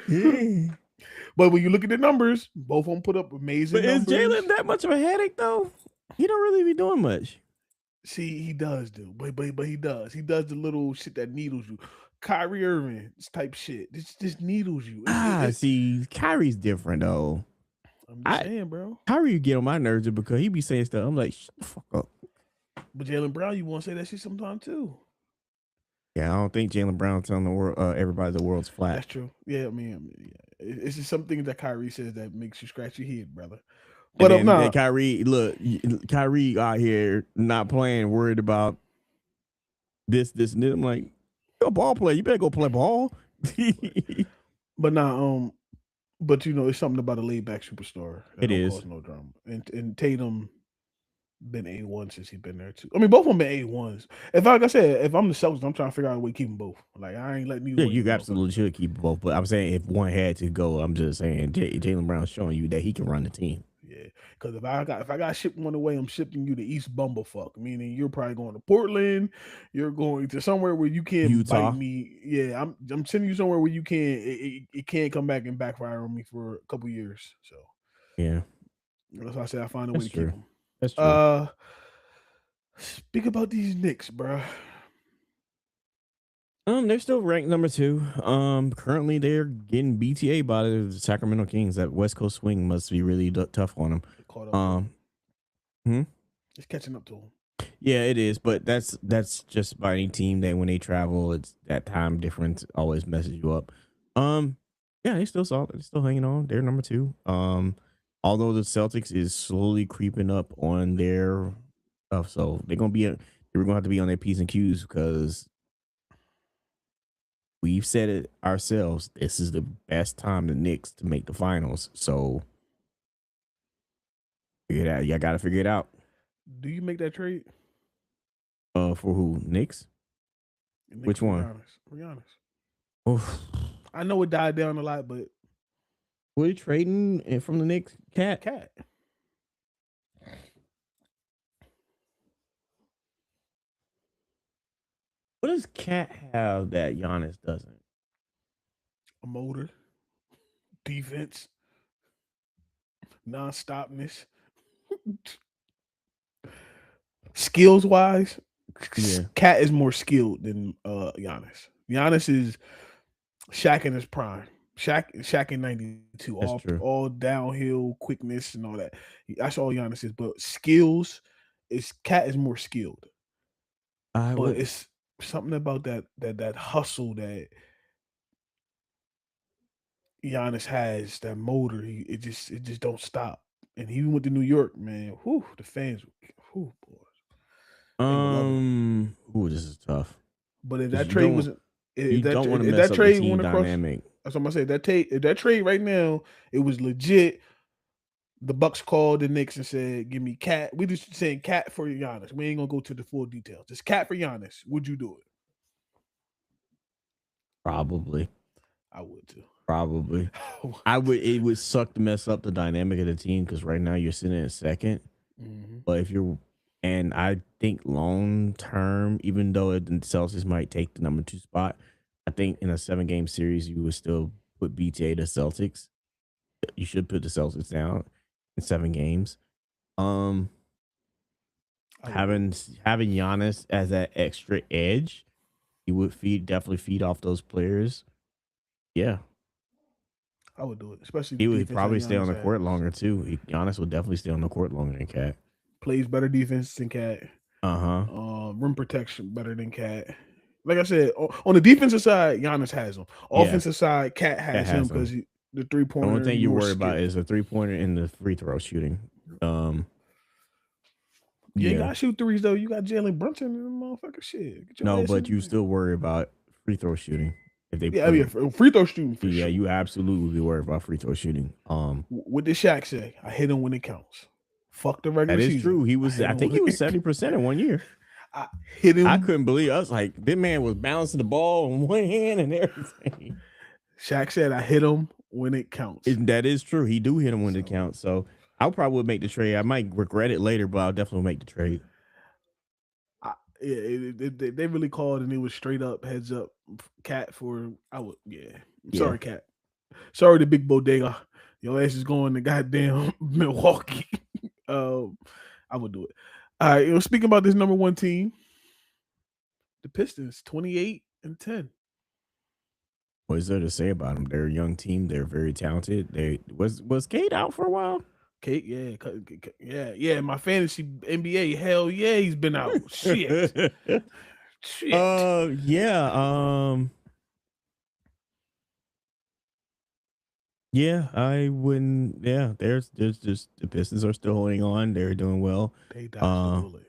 Yeah. But when you look at the numbers, both of them put up amazing But is numbers. Jalen that much of a headache though? He don't really be doing much. See, he does do, but he does. He does the little shit that needles you. Kyrie Irving type shit. This needles you. See, Kyrie's different though. I'm just I saying, bro. Kyrie get on my nerves because he be saying stuff. I'm like, shut the fuck up. But Jalen Brown, you want to say that shit sometime too. Yeah, I don't think Jalen Brown telling the world, everybody the world's flat. That's true. Yeah, yeah. It's just some things that Kyrie says that makes you scratch your head, brother. And But then Kyrie, look, Kyrie out here not playing, worried about this, and this. I'm like, you're a ball player. You better go play ball. but it's something about a laid back superstar that It don't is. cause no drama. And Tatum been A1 since he's been there too. I mean, both of them been A1s. Like I said, if I'm the Celtics, I'm trying to figure out a way to keep them both. Like I ain't letting Yeah, you absolutely should keep both. But I'm saying if one had to go, I'm just saying Jalen Brown's showing you that he can run the team. Yeah, because if I got shipped one away, I'm shipping you to East Bumblefuck. Meaning you're probably going to Portland. You're going to somewhere where you can't Utah. bite me. Yeah, I'm sending you somewhere where you can't. It can't come back and backfire on me for a couple years. So yeah, that's why I said I find a way to keep them. That's true. Speak about these Knicks, bro. They're still ranked number 2. Currently they're getting BTA by the Sacramento Kings. That West Coast swing must be really tough on them. Caught up It's catching up to them. Yeah, it is, but that's just by any team that when they travel, it's that time difference always messes you up. Yeah, they still solid. They're still hanging on. They're number 2. Although the Celtics is slowly creeping up on their stuff, so they're gonna have to be on their P's and Q's because we've said it ourselves. This is the best time the Knicks to make the finals. So figure it out. You gotta figure it out. Do you make that trade? For who? Knicks? Which one? Giannis. Oof. I know it died down a lot, but What are you trading from the Knicks? Cat. What does Cat have that Giannis doesn't? A motor, defense, non-stopness, skills wise. Yeah. Cat is more skilled than Giannis. Giannis is Shaq in his prime. Shaq in '92, all downhill quickness and all that. That's all Giannis is. But skills, Cat is more skilled. But it's something about that hustle that Giannis has, that motor. It just don't stop. And he went to New York, man. Whew, the fans, boys. Ooh, this is tough. But if that trade wasn't, if that trade went across, dynamic. That's what I'm gonna say. If that trade right now, it was legit. The Bucks called the Knicks and said, "Give me Cat." We just saying Cat for Giannis. We ain't gonna go to the full details. Just Cat for Giannis. Would you do it? Probably. I would too. Probably. I would. It would suck to mess up the dynamic of the team because right now you're sitting in second. Mm-hmm. But if you're, and I think long term, even though the Celtics might take the number 2 spot, I think in a 7-game series you would still put BTA to Celtics. You should put the Celtics down in 7 games. Having Giannis as that extra edge, he would definitely feed off those players. Yeah, I would do it, especially he the would defense probably that stay on Giannis the court has. longer too. Giannis would definitely stay on the court longer than Cat. Plays better defense than Cat. Uh-huh. Rim protection better than Cat. Like I said, on the defensive side, Giannis has him. Yeah, Offensive side, Cat has him has because him. the The only three-pointer thing you you were worry about scared. is a 3-pointer and the free throw shooting. You ain't got Yeah. to shoot threes though. You got Jalen Brunson and the motherfucker shit. Get your No, ass but in you there. still worry about free throw shooting if they Yeah, I put mean, him. free throw shooting for Yeah, sure. you absolutely be worried about free throw shooting. What did Shaq say? I hit him when it counts. Fuck the regular That is season. true. He was. hit I him think he was 70% in 1 year. I hit him. I couldn't believe. I was like, this man was bouncing the ball in one hand and everything. Shaq said, "I hit him when it counts." That is true. He do hit him when it counts. So I probably would make the trade. I might regret it later, but I'll definitely make the trade. They really called and it was straight up heads up Cat for I would I'm Yeah. sorry Cat. Sorry the big bodega. Your ass is going to goddamn Milwaukee. I would do it. All right, speaking about this number 1 team, the Pistons, 28-10. What is there to say about them? They're a young team. They're very talented. They was Kate out for a while. Kate, yeah. My fantasy NBA, hell yeah, he's been out. Shit. Yeah. Yeah, I wouldn't. Yeah, there's just the Pistons are still holding on. They're doing well. They dodged the bullet.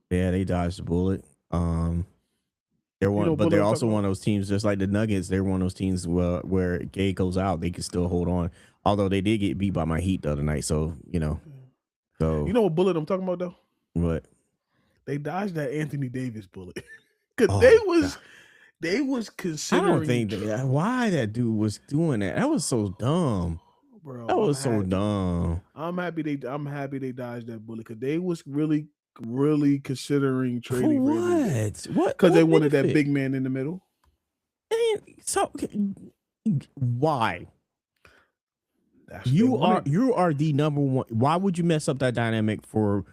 Yeah, they dodged the bullet. They're one, but bullet they're I'm also talking one of those teams, just like the Nuggets. They're one of those teams where Gay goes out, they can still hold on. Although they did get beat by my Heat the other night, so So You know what bullet I'm talking about though? what? They dodged that Anthony Davis bullet. Cause Oh, they was I considering. don't think why that dude was doing that. That was so dumb. Bro, That was so dumb. I'm happy they dodged that bullet because they was really considering For trading for what? What? because they what wanted that benefit? big man in the middle. And so why? That's You are the number one. Why would you mess up that dynamic for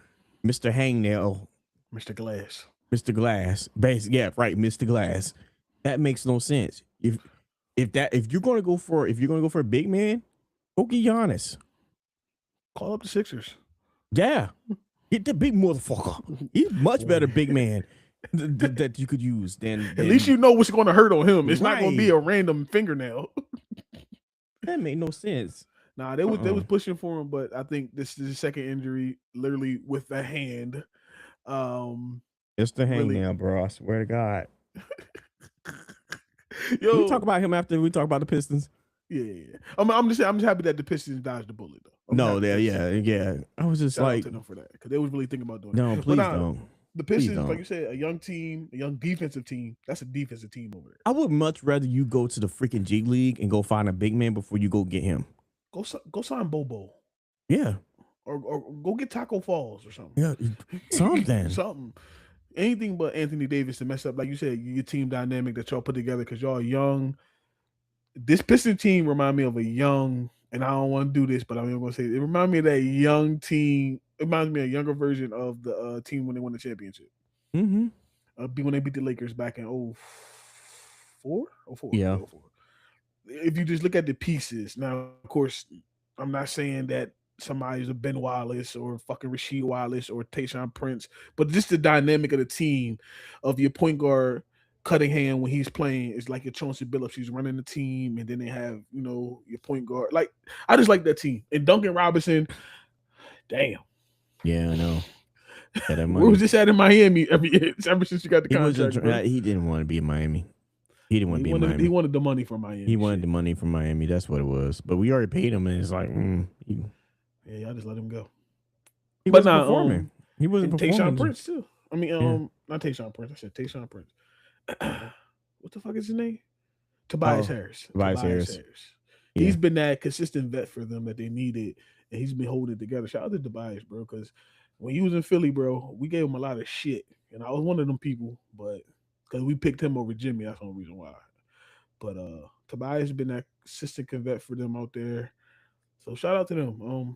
Mr. Hangnail, Mr. Glass. Mr. Glass? Yeah, right, Mr. Glass. That makes no sense. If you're gonna go for a big man, go get Giannis. Call up the Sixers. Yeah, get the big motherfucker. He's much better big man that you could use than. At least you know what's going to hurt on him. It's not going to be Right. a random fingernail. That made no sense. Nah, they was pushing for him, but I think this is his second injury, literally with the hand. It's the really- hangnail, bro. I swear to God. Yo, We talk about him after we talk about the Pistons. Yeah. I'm just happy that the Pistons dodged the bullet though. No, yeah. I was just Shout out like, to them for that because they was really thinking about doing. no, it. please But don't. The Please Pistons, don't. like you said, a young team, a young defensive team. That's a defensive team over there. I would much rather you go to the freaking G League and go find a big man before you go get him. Go sign Bobo. Yeah. Or go get Taco Falls or something. Yeah. Something. Something. Anything but Anthony Davis to mess up, like you said, your team dynamic that y'all put together because y'all are young. This Piston team remind me of a young, and I don't want to do this, but I'm going to say it reminds me of that young team. It reminds me of a younger version of the team when they won the championship. Mm-hmm. When they beat the Lakers back in 04? Yeah. 04. If you just look at the pieces, now, of course, I'm not saying that somebody's a Ben Wallace or fucking Rasheed Wallace or Tayshaun Prince, but just the dynamic of the team of your point guard Cunningham when he's playing is like your Chauncey Billups. He's running the team, and then they have, your point guard. Like, I just like that team. And Duncan Robinson, damn. Yeah, I know. Yeah, where was this at in Miami ever since you got the contract? He didn't want to be in Miami. He didn't want to be in Miami. He wanted the money from Miami. He wanted the money from Miami. That's what it was. But we already paid him, and it's like, Yeah, y'all just let him go. He But wasn't nah, performing. He wasn't and Tayshaun performing. Prince too. I mean, Yeah. not Tayshaun Prince. I said Tayshaun Prince. What the fuck is his name? Tobias Oh, Harris. Tobias Harris. He's Yeah. been that consistent vet for them that they needed, and he's been holding it together. Shout out to Tobias, bro, because when he was in Philly, bro, we gave him a lot of shit, and I was one of them people, but because we picked him over Jimmy, that's the only reason why. But Tobias has been that consistent vet for them out there. So shout out to them.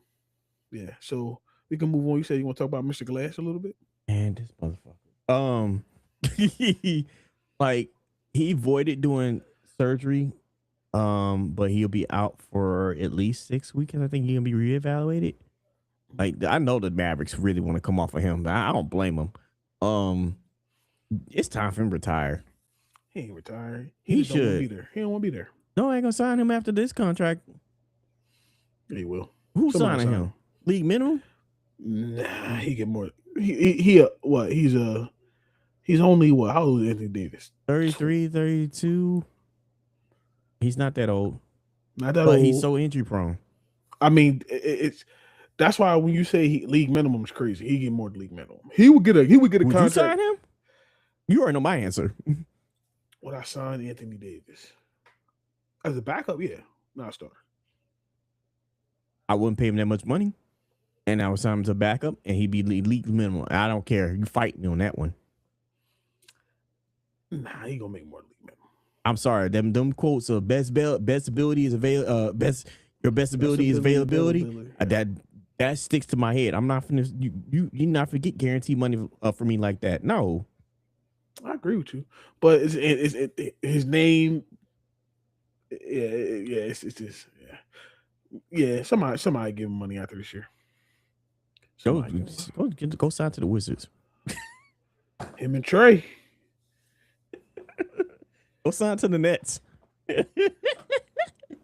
Yeah. So we can move on. You said you want to talk about Mr. Glass a little bit? And this motherfucker. Like he avoided doing surgery. But he'll be out for at least 6 weeks, and I think he'll be reevaluated. Like I know the Mavericks really want to come off of him, but I don't blame him. It's time for him to retire. He ain't retired. He just don't want to should. be there. He don't want to be there. No, I ain't gonna sign him after this contract. Yeah, he will. Who's Somebody signing sign him? League minimum? Nah, he get more. He what? He's only what? How old is Anthony Davis? 33, 32. He's not that old. Not that But old. he's so injury prone. I mean, it's that's why when you say league minimum is crazy, he get more than league minimum. He would get a Would contract. you sign him? You already know my answer. Would I sign Anthony Davis as a backup? Yeah, not a starter. I wouldn't pay him that much money, and I would sign him to backup, and he'd be league minimum. I don't care. You fight me on that one. Nah, he gonna make more than league minimum. I'm sorry. Them quotes of best ability is your best ability is availability. That sticks to my head. I'm not finna you not forget guarantee money for me like that. No. I agree with you, but it's his name. Yeah, it's just yeah. Somebody give him money after this year. Go sign to the Wizards. Him and Trey. Go sign to the Nets.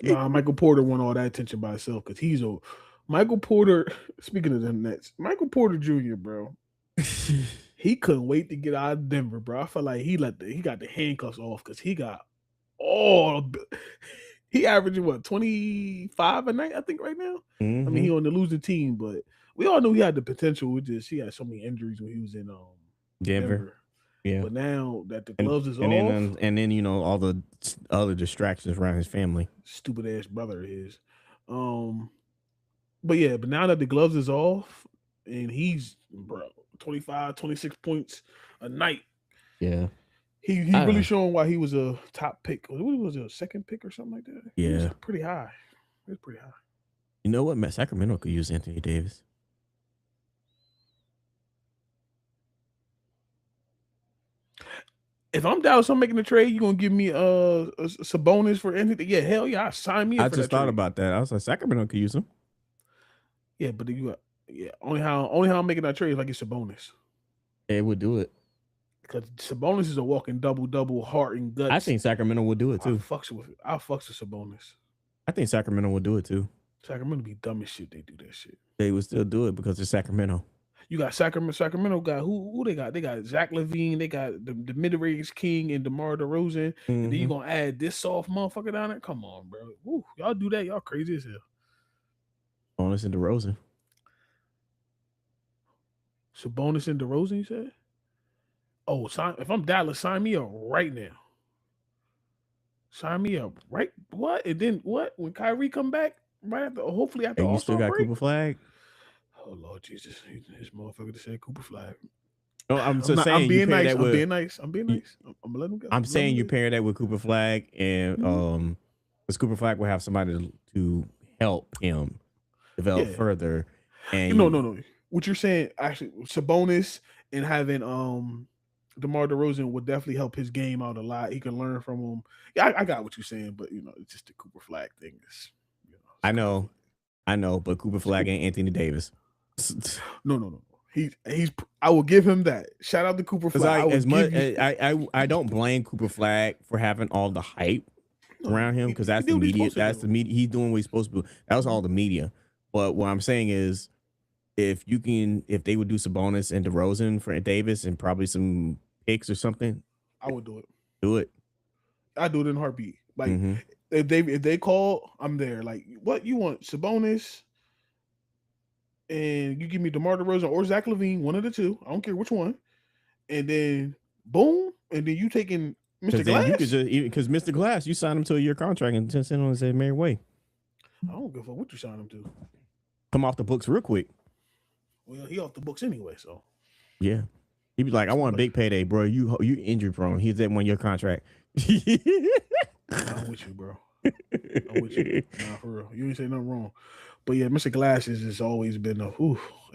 Nah, Michael Porter won all that attention by himself because he's a Michael Porter. Speaking of the Nets, Michael Porter Jr., bro, he couldn't wait to get out of Denver, bro. I felt like he got the handcuffs off because he got all. He averaging what 25 a night, I think, right now. Mm-hmm. I mean, he on the losing team, but we all knew he had the potential. He had so many injuries when he was in Denver. Yeah, but now that the gloves is off, and then you know all the other distractions around his family. Stupid ass brother is. But now that the gloves is off, and he's 25, 26 points a night. Yeah. He really showing why he was a top pick. What was it, a second pick or something like that? Yeah. He was pretty high. It was pretty high. You know what? Sacramento could use Anthony Davis. If I'm Dallas, I'm making a trade. You gonna give me a Sabonis for Anthony? Yeah, hell yeah, sign me. I just thought about that. I was like, Sacramento could use him. Yeah, but only how I'm making that trade is like it's Sabonis. They would do it. Because Sabonis is a walking double, heart and guts. I think Sacramento would do it too. I fucks with Sabonis. I think Sacramento would do it too. Sacramento be dumb as shit. They do that shit. They would still do it because it's Sacramento. You got Sacramento got who they got? They got Zach LaVine. They got the mid-range king and DeMar DeRozan. Mm-hmm. And then you gonna add this soft motherfucker down there? Come on, bro. Woo, y'all do that? Y'all crazy as hell. Sabonis and DeRozan. Sabonis and DeRozan, you said? Oh, if I'm Dallas, sign me up right now. Sign me up, right? What? And then what? When Kyrie come back, right after, hopefully after All-Star break. You still got Cooper Flag? Oh Lord Jesus, this motherfucker just said Cooper Flag. No, I'm being nice. I'm being nice. I'm gonna let him go. I'm saying you pair that with Cooper Flag, and because Cooper Flag will have somebody to help him develop further. And no. What you're saying, actually, Sabonis and having DeMar DeRozan would definitely help his game out a lot. He can learn from him. Yeah, I got what you're saying, but it's just the Cooper Flag thing. I know, but Cooper Flag ain't Anthony Davis. No. I will give him that. Shout out to Cooper Flag. I don't blame Cooper Flag for having all the hype around him because that's the media. That's the media. He's doing what he's supposed to do. That was all the media. But what I'm saying is, if they would do Sabonis and DeRozan for Davis and probably some picks or something, I would do it. Do it. I do it in a heartbeat. Like if they call, I'm there. Like, what you want, Sabonis? and you give me DeMar DeRozan or Zach LaVine, one of the two. I don't care which one. And then boom, and then you taking Mr. Because then you could Glass. just because Mr. Glass, you signed him to a year contract and just send him and say Mary Way. I don't give a fuck what you sign him to. Come off the books real quick. Well, he off the books anyway, so Yeah. He'd be like, I want a big payday, bro. You injury prone. He's at 1 year contract. I'm with you, bro. I'm with you. Nah, for real. You ain't say nothing wrong. But yeah, Mr. Glasses has always been a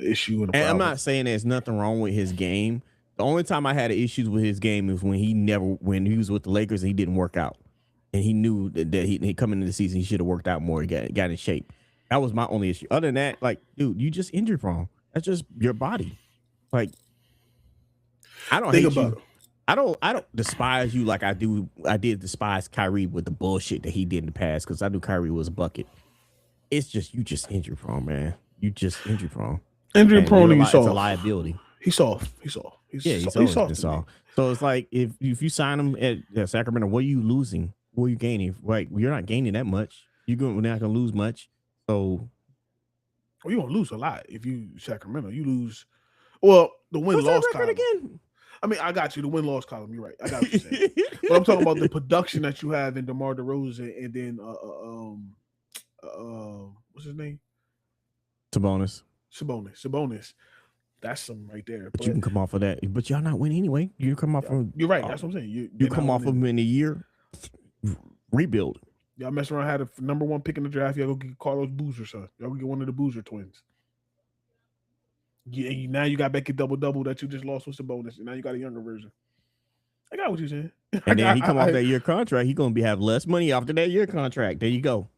issue and a problem. And I'm not saying there's nothing wrong with his game. The only time I had issues with his game is when he was with the Lakers and he didn't work out. And he knew that he coming into the season, he should have worked out more. He got in shape. That was my only issue. Other than that, like, dude, you just injury prone. That's just your body. Like, I don't hate you. I don't despise you like I did despise Kyrie with the bullshit that he did in the past, because I knew Kyrie was a bucket. It's just you just injury prone, man. You just injury prone. Injury prone, and you soft. It's a liability. He's soft. He's soft. He's soft. So it's like if you sign him at Sacramento, what are you losing? What are you gaining? Right, you're not gaining that much. We're not gonna lose much. So, well, you're gonna lose a lot if you Sacramento. You lose. Well, the win-loss column again. I mean, I got you. The win-loss column. You're right. I got what you're saying. But I'm talking about the production that you have in DeMar DeRozan and then what's his name? Sabonis. That's some right there. But you can come off of that. But y'all not winning anyway. You come off from. You're right. That's what I'm saying. You come off of them in a year. Rebuild. Y'all mess around, had a number 1 pick in the draft. Y'all go get Carlos Boozer, son. Y'all go get one of the Boozer twins. Yeah, now you got Becky double that you just lost with Sabonis, and now you got a younger version. I got what you're saying. And then he come off that year contract. He gonna have less money after that year contract. There you go.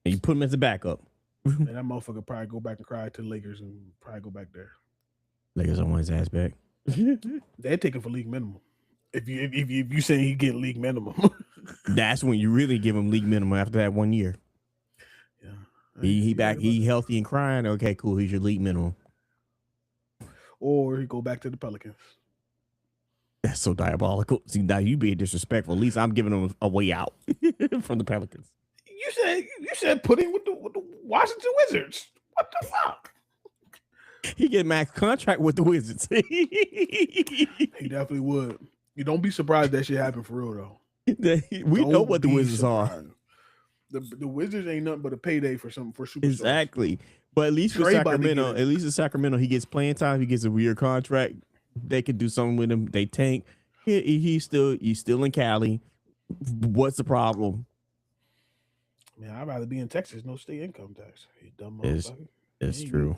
And you put him as a backup. And that motherfucker probably go back and cry to the Lakers and probably go back there. Lakers don't want his ass back. They're taking for league minimum. If you say he get league minimum, that's when you really give him league minimum after that 1 year. Yeah, he back. He healthy and crying. Okay, cool. He's your league minimum. Or he go back to the Pelicans. That's so diabolical. See, now you being disrespectful. At least I'm giving him a way out from the Pelicans. You said put him with the Washington Wizards. What the fuck? He get max contract with the Wizards. He definitely would. You don't be surprised that shit happened for real though. We know what the Wizards are. The Wizards ain't nothing but a payday for superstars. Exactly. But at least for Sacramento, he gets playing time. He gets a weird contract. They could do something with him. They tank. He's still in Cali. What's the problem? Man, I'd rather be in Texas. No state income tax. You dumb motherfucker. That's true.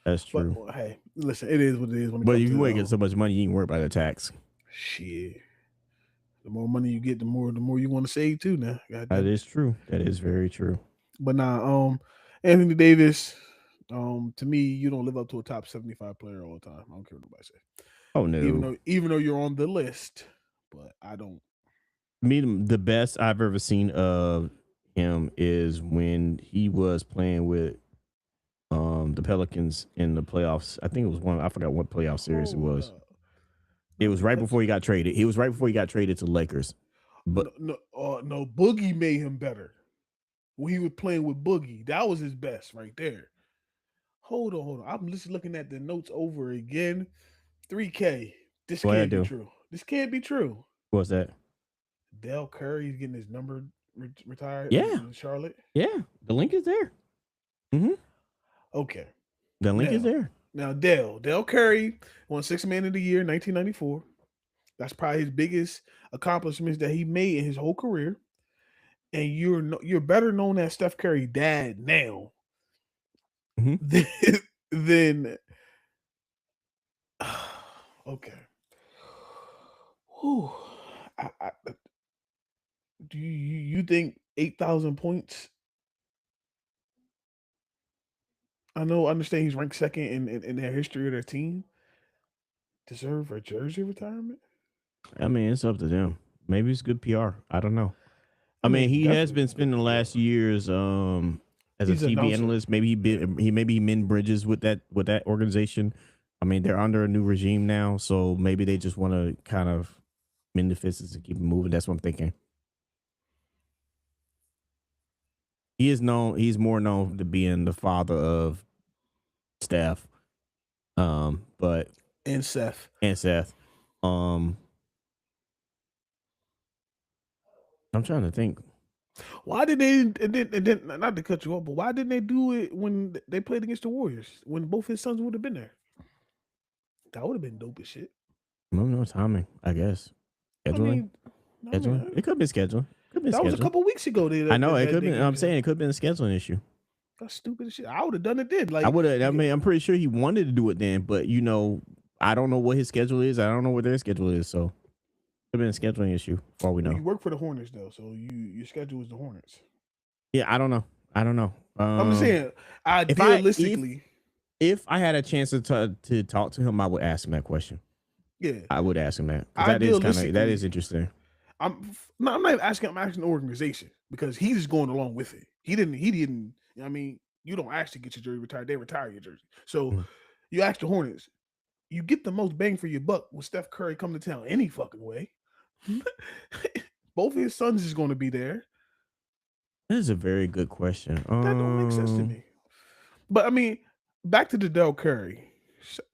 That's true. But, hey, listen, it is what it is. But if you ain't get so much money, you ain't worry about the tax. Shit. The more money you get, the more you want to save too. Now that is true. That is very true. But now, Anthony Davis, to me, you don't live up to a top 75 player all the time. I don't care what nobody say. Oh no. Even though you're on the list, but I don't. The best I've ever seen of him is when he was playing with the Pelicans in the playoffs. I think it was I forgot what playoff series it was. It was right before he got traded. It was right before he got traded to the Lakers. But no, Boogie made him better. When he was playing with Boogie, that was his best right there. Hold on. I'm just looking at the notes over again. 3K. This can't be true. This can't be true. What's that? Dell Curry's getting his number retired. Yeah. In Charlotte. Yeah. The link is there. Mm-hmm. Okay. The link is there. Now, Dell Curry won 6th Man of the Year in 1994. That's probably his biggest accomplishments that he made in his whole career. And you're better known as Steph Curry dad now than okay. Whew. Do you think 8,000 points? I understand he's ranked second in their history of their team. Deserve a jersey retirement? I mean, it's up to them. Maybe it's good PR. I don't know. I mean, he has been spending the last years as a TV analyst. Maybe he mend bridges with that organization. I mean, they're under a new regime now, so maybe they just want to kind of mend the fences and keep it moving. That's what I'm thinking. He's more known to being the father of Steph, but and Seth. and Seth. I'm trying to think. Why did they? And then not to cut you off, but why didn't they do it when they played against the Warriors? When both his sons would have been there, that would have been dope as shit. No timing, I guess. I Scheduling, mean, scheduling. It could have been scheduling. Could have been that was a scheduling. couple weeks ago. I know it could have been. I'm saying it could have been a scheduling issue. That's stupid as shit. I would have done it then. Like I would have. I mean, I'm pretty sure he wanted to do it then, but I don't know what his schedule is. I don't know what their schedule is, so it could have been a scheduling issue. For all we know. You work for the Hornets though, so your schedule is the Hornets. Yeah, I don't know. I'm just saying, idealistically, if I had a chance to talk to him, I would ask him that question. Yeah, I would ask him that. That is interesting. I'm not even asking. I'm asking the organization because he's just going along with it. He didn't. I mean, you don't actually get your jersey retired; they retire your jersey. So you ask the Hornets, you get the most bang for your buck with Steph Curry come to town any fucking way. Both of his sons is going to be there. That is a very good question. That don't make sense to me. But I mean, back to the Del Curry.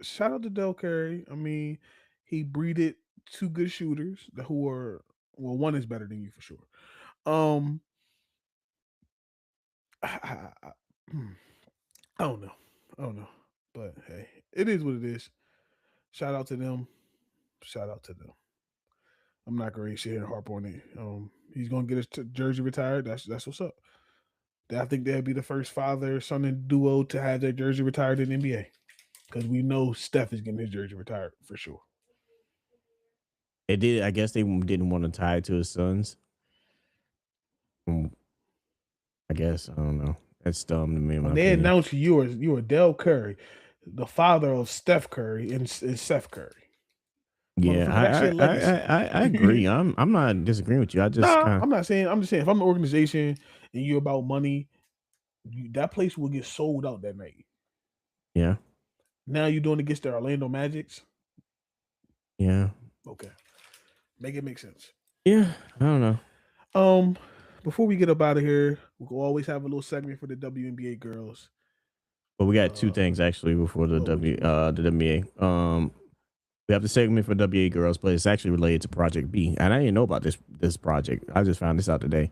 Shout out to Del Curry. I mean, he breeded two good shooters who are one is better than you for sure. I don't know. But hey, it is what it is. Shout out to them. I'm not gonna sit here and harp on it. He's gonna get his jersey retired. That's what's up. I think they'll be the first father-son and duo to have their jersey retired in the NBA. Because we know Steph is getting his jersey retired for sure. They did. I guess they didn't want to tie it to his sons. I guess I don't know. That's dumb to me. When they announced you are Del Curry, the father of Steph Curry and Seth Curry. Yeah, I agree. I'm not disagreeing with you. I'm not saying. I'm just saying if I'm an organization and you're about money, that place will get sold out that night. Yeah. Now you're doing against the Orlando Magics. Yeah. Okay. Make it make sense. Yeah. I don't know. Before we get up out of here, we'll always have a little segment for the WNBA girls. But we got two things actually before the WNBA. We have the segment for WA girls, but it's actually related to Project B, and I didn't know about this project. I just found this out today.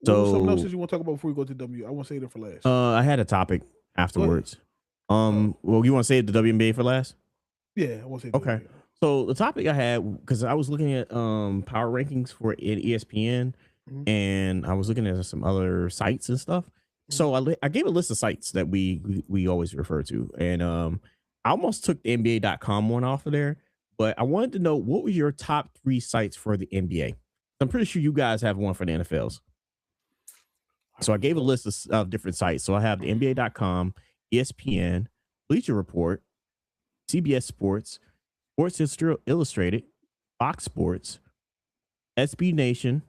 So something else you want to talk about before we go to W? I want to say that for last. I had a topic afterwards. Well, you want to save the WNBA for last? Yeah, I want to say. Okay. So the topic I had, because I was looking at power rankings for ESPN, and I was looking at some other sites and stuff. So I gave a list of sites that we always refer to, and I almost took the NBA.com one off of there, but I wanted to know what was your top 3 sites for the NBA. I'm pretty sure you guys have one for the NFLs. So I gave a list of different sites. So I have the NBA.com, ESPN, Bleacher Report, CBS Sports, Sports Illustrated, Fox Sports, SB Nation,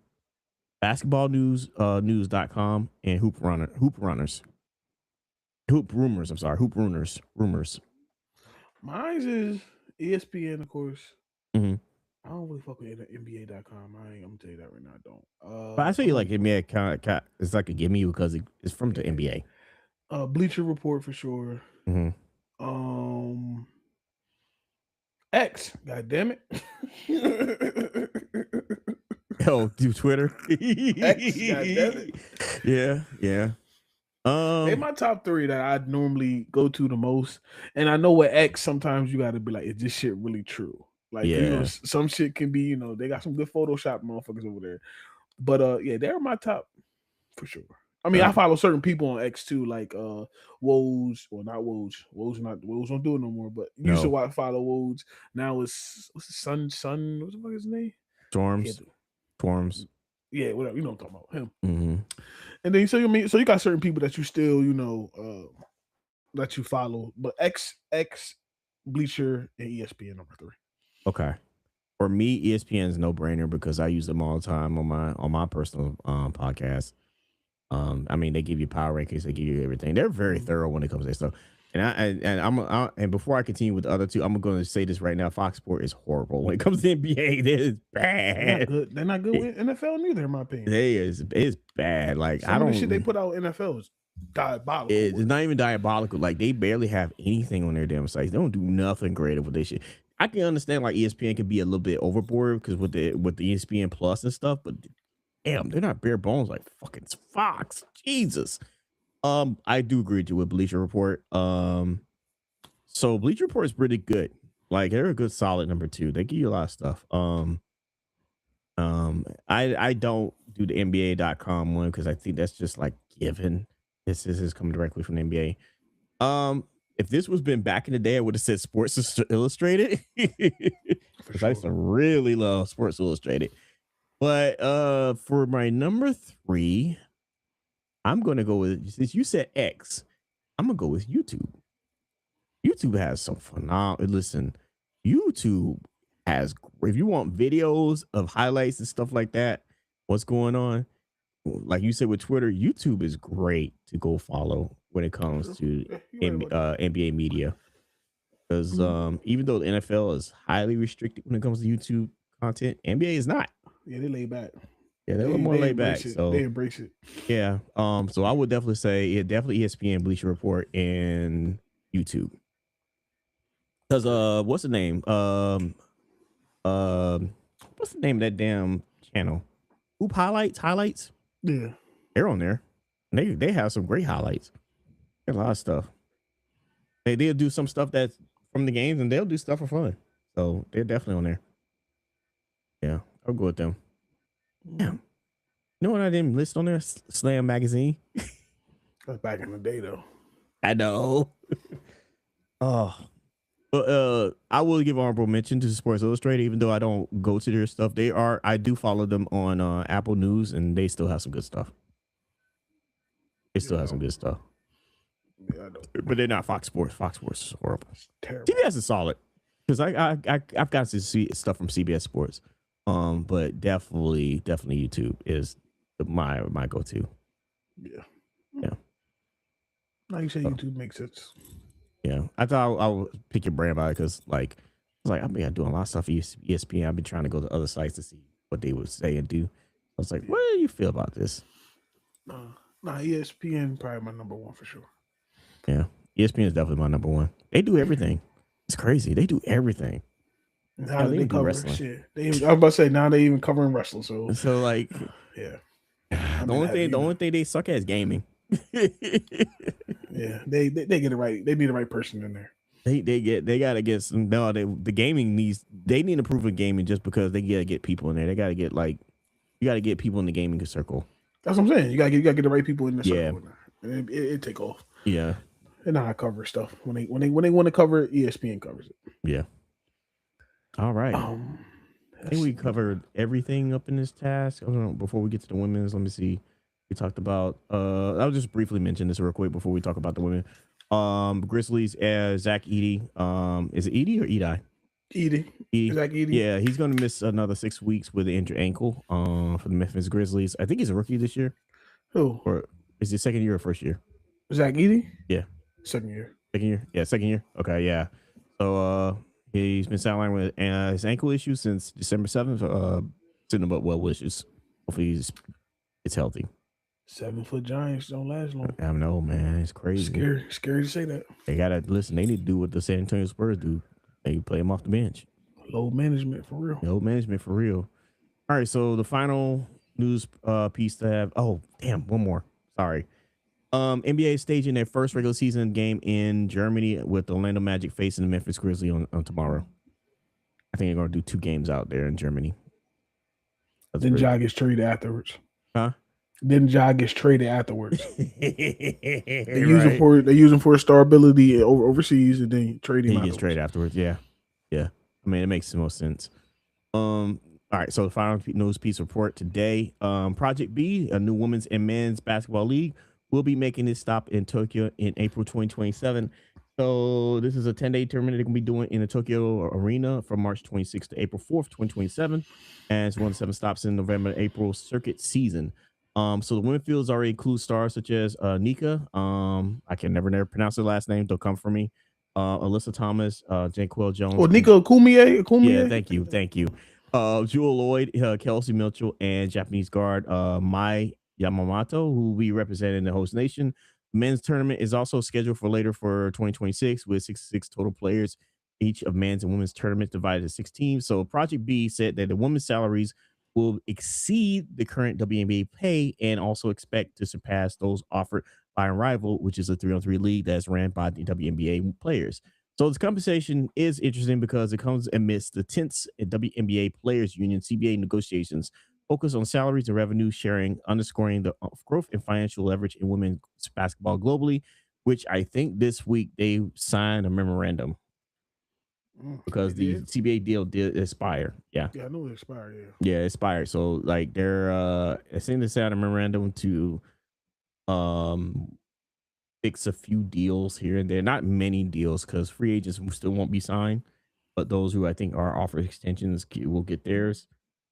Basketball News, news.com, and Hoop Rumors. Mine is ESPN, of course. Mm-hmm. I don't really fuck with NBA.com. I'm gonna tell you that right now. I don't. But I feel like NBA kind of it's like a gimme because it's from the NBA. Bleacher Report for sure. Mm-hmm. X, god damn it. Oh, do Twitter. X, god damn it. Yeah. They're my top 3 that I'd normally go to the most. And I know with X, sometimes you gotta be like, is this shit really true? Like, some shit can be, they got some good Photoshop motherfuckers over there. But they're my top for sure. I mean, I follow certain people on X too, like Woj, or not Woj. Woj don't do it no more, but used to follow Woj. Now it's Sun, what the fuck is his name? Storms. Yeah, whatever. You know what I'm talking about. Him. Mm-hmm. And then so you got certain people that you still, that you follow. But X, Bleacher, and ESPN number 3. Okay. For me, ESPN is no brainer because I use them all the time on my personal podcast. I mean, they give you power rankings, they give you everything. They're very thorough when it comes to that stuff. And before I continue with the other 2, I'm going to say this right now: Fox Sport is horrible when it comes to NBA. It is bad. They're not good with NFL neither, in my opinion. It's bad. Like some of the shit they put out NFL is Diabolical. It's not even diabolical. Like they barely have anything on their damn sites. They don't do nothing creative with this shit. I can understand like ESPN could be a little bit overboard because with the ESPN Plus and stuff, but damn, they're not bare bones like fucking Fox. Jesus. I do agree with you with Bleacher Report. So Bleacher Report is pretty good. Like they're a good solid number 2. They give you a lot of stuff. I don't do the NBA.com one because I think that's just like given. This is coming directly from the NBA. If this was been back in the day, I would have said Sports Illustrated because I used to really love Sports Illustrated. But for my number 3, I'm gonna go with, since you said X, I'm gonna go with YouTube. YouTube has some phenomenal. Listen, YouTube has, if you want videos of highlights and stuff like that, what's going on, like you said with Twitter, YouTube is great to go follow when it comes to NBA media. Because even though the NFL is highly restricted when it comes to YouTube content, NBA is not. Yeah, they lay back. Yeah, they're a little more laid back. So they embrace it. Yeah. So I would definitely say definitely ESPN, Bleacher Report, and YouTube. Because what's the name? What's the name of that damn channel? Hoop Highlights. Yeah, they're on there. They have some great highlights. A lot of stuff. They'll do some stuff that's from the games, and they'll do stuff for fun. So they're definitely on there. Yeah, I'll go with them. Yeah. You know what I didn't list on there? Slam Magazine. That's back in the day, though. I know. Oh. But I will give honorable mention to Sports Illustrated, even though I don't go to their stuff. I do follow them on Apple News, and they still have some good stuff. They still have some good stuff. Yeah, I know. But they're not Fox Sports. Fox Sports is horrible. It's terrible. CBS is solid because I've got to see stuff from CBS Sports. But definitely YouTube is my go-to. Yeah. Like you say, YouTube makes sense. Yeah, I thought I would pick your brain about it because, like, I've been doing a lot of stuff for ESPN. I've been trying to go to other sites to see what they would say and do. I was like, what do you feel about this? ESPN probably my number 1 for sure. Yeah, ESPN is definitely my number 1. They do everything. It's crazy. They do everything. Now they cover wrestling. Shit. I was about to say now they even covering wrestling. So like, yeah. The only thing they suck at is gaming. Yeah, they get it right. They need the right person in there. They gotta get some. No, the gaming they need to improve in gaming just because they gotta get people in there. They gotta get you gotta get people in the gaming circle. That's what I'm saying. You gotta get the right people in the circle. And it take off. Yeah, they know how to cover stuff when they want to cover it. ESPN covers it. Yeah. All right. I think we covered everything up in this task. I don't know, before we get to the women's, let me see. We talked about I'll just briefly mention this real quick before we talk about the women. Grizzlies, Zach Edey. Is it Edey or Edey? Edey. Zach Edey. Yeah, he's gonna miss another 6 weeks with an injured ankle for the Memphis Grizzlies. I think he's a rookie this year. Who? Or is it second year or first year? Zach Edey? Yeah. Second year. Yeah, second year. Okay, yeah. So he's been sidelined with his ankle issue since December 7th. Sending him up well wishes. Hopefully it's healthy. 7-foot giants don't last long. I know, man. It's crazy. Scary to say that. They gotta listen. They need to do what the San Antonio Spurs do. They play him off the bench. Load management for real. All right. So the final news piece to have. Oh, damn. One more. Sorry. NBA is staging their first regular season game in Germany with the Orlando Magic facing the Memphis Grizzlies on tomorrow. I think they're gonna do 2 games out there in Germany. Then Ja gets traded afterwards. Huh? Then Ja gets traded afterwards. They use him for his star ability overseas, and then trade him. He gets traded afterwards. Yeah. I mean, it makes the most sense. All right. So the final news piece report today. Project B, a new women's and men's basketball league, will be making its stop in Tokyo in April 2027. So this is a 10-day tournament they're going to be doing in the Tokyo Arena from March 26th to April 4th, 2027. And it's 1 to 7 stops in November and April circuit season. So the women fields already include stars such as Nika. I can never pronounce her last name. Don't come for me. Alyssa Thomas, Janquel Jones. Oh, Nika Kumie. Yeah, thank you. Jewel Lloyd, Kelsey Mitchell, and Japanese guard Mai Yamamoto, who we represent in the host nation. Men's tournament is also scheduled for later for 2026 with 66 total players. Each of men's and women's tournaments divided into 6 teams. So Project B said that the women's salaries will exceed the current WNBA pay and also expect to surpass those offered by Rival, which is a 3-on-3 league that's ran by the WNBA players. So this compensation is interesting because it comes amidst the tense WNBA Players Union CBA negotiations focus on salaries and revenue sharing, underscoring the growth and financial leverage in women's basketball globally, which I think this week they signed a memorandum They because the did. CBA deal did expire. Yeah. Yeah, I know it expired. Yeah. Yeah, it expired. So like they're I think they signed a memorandum to um fix a few deals here and there. Not many deals because free agents still won't be signed, but those who I think are offered extensions will get theirs.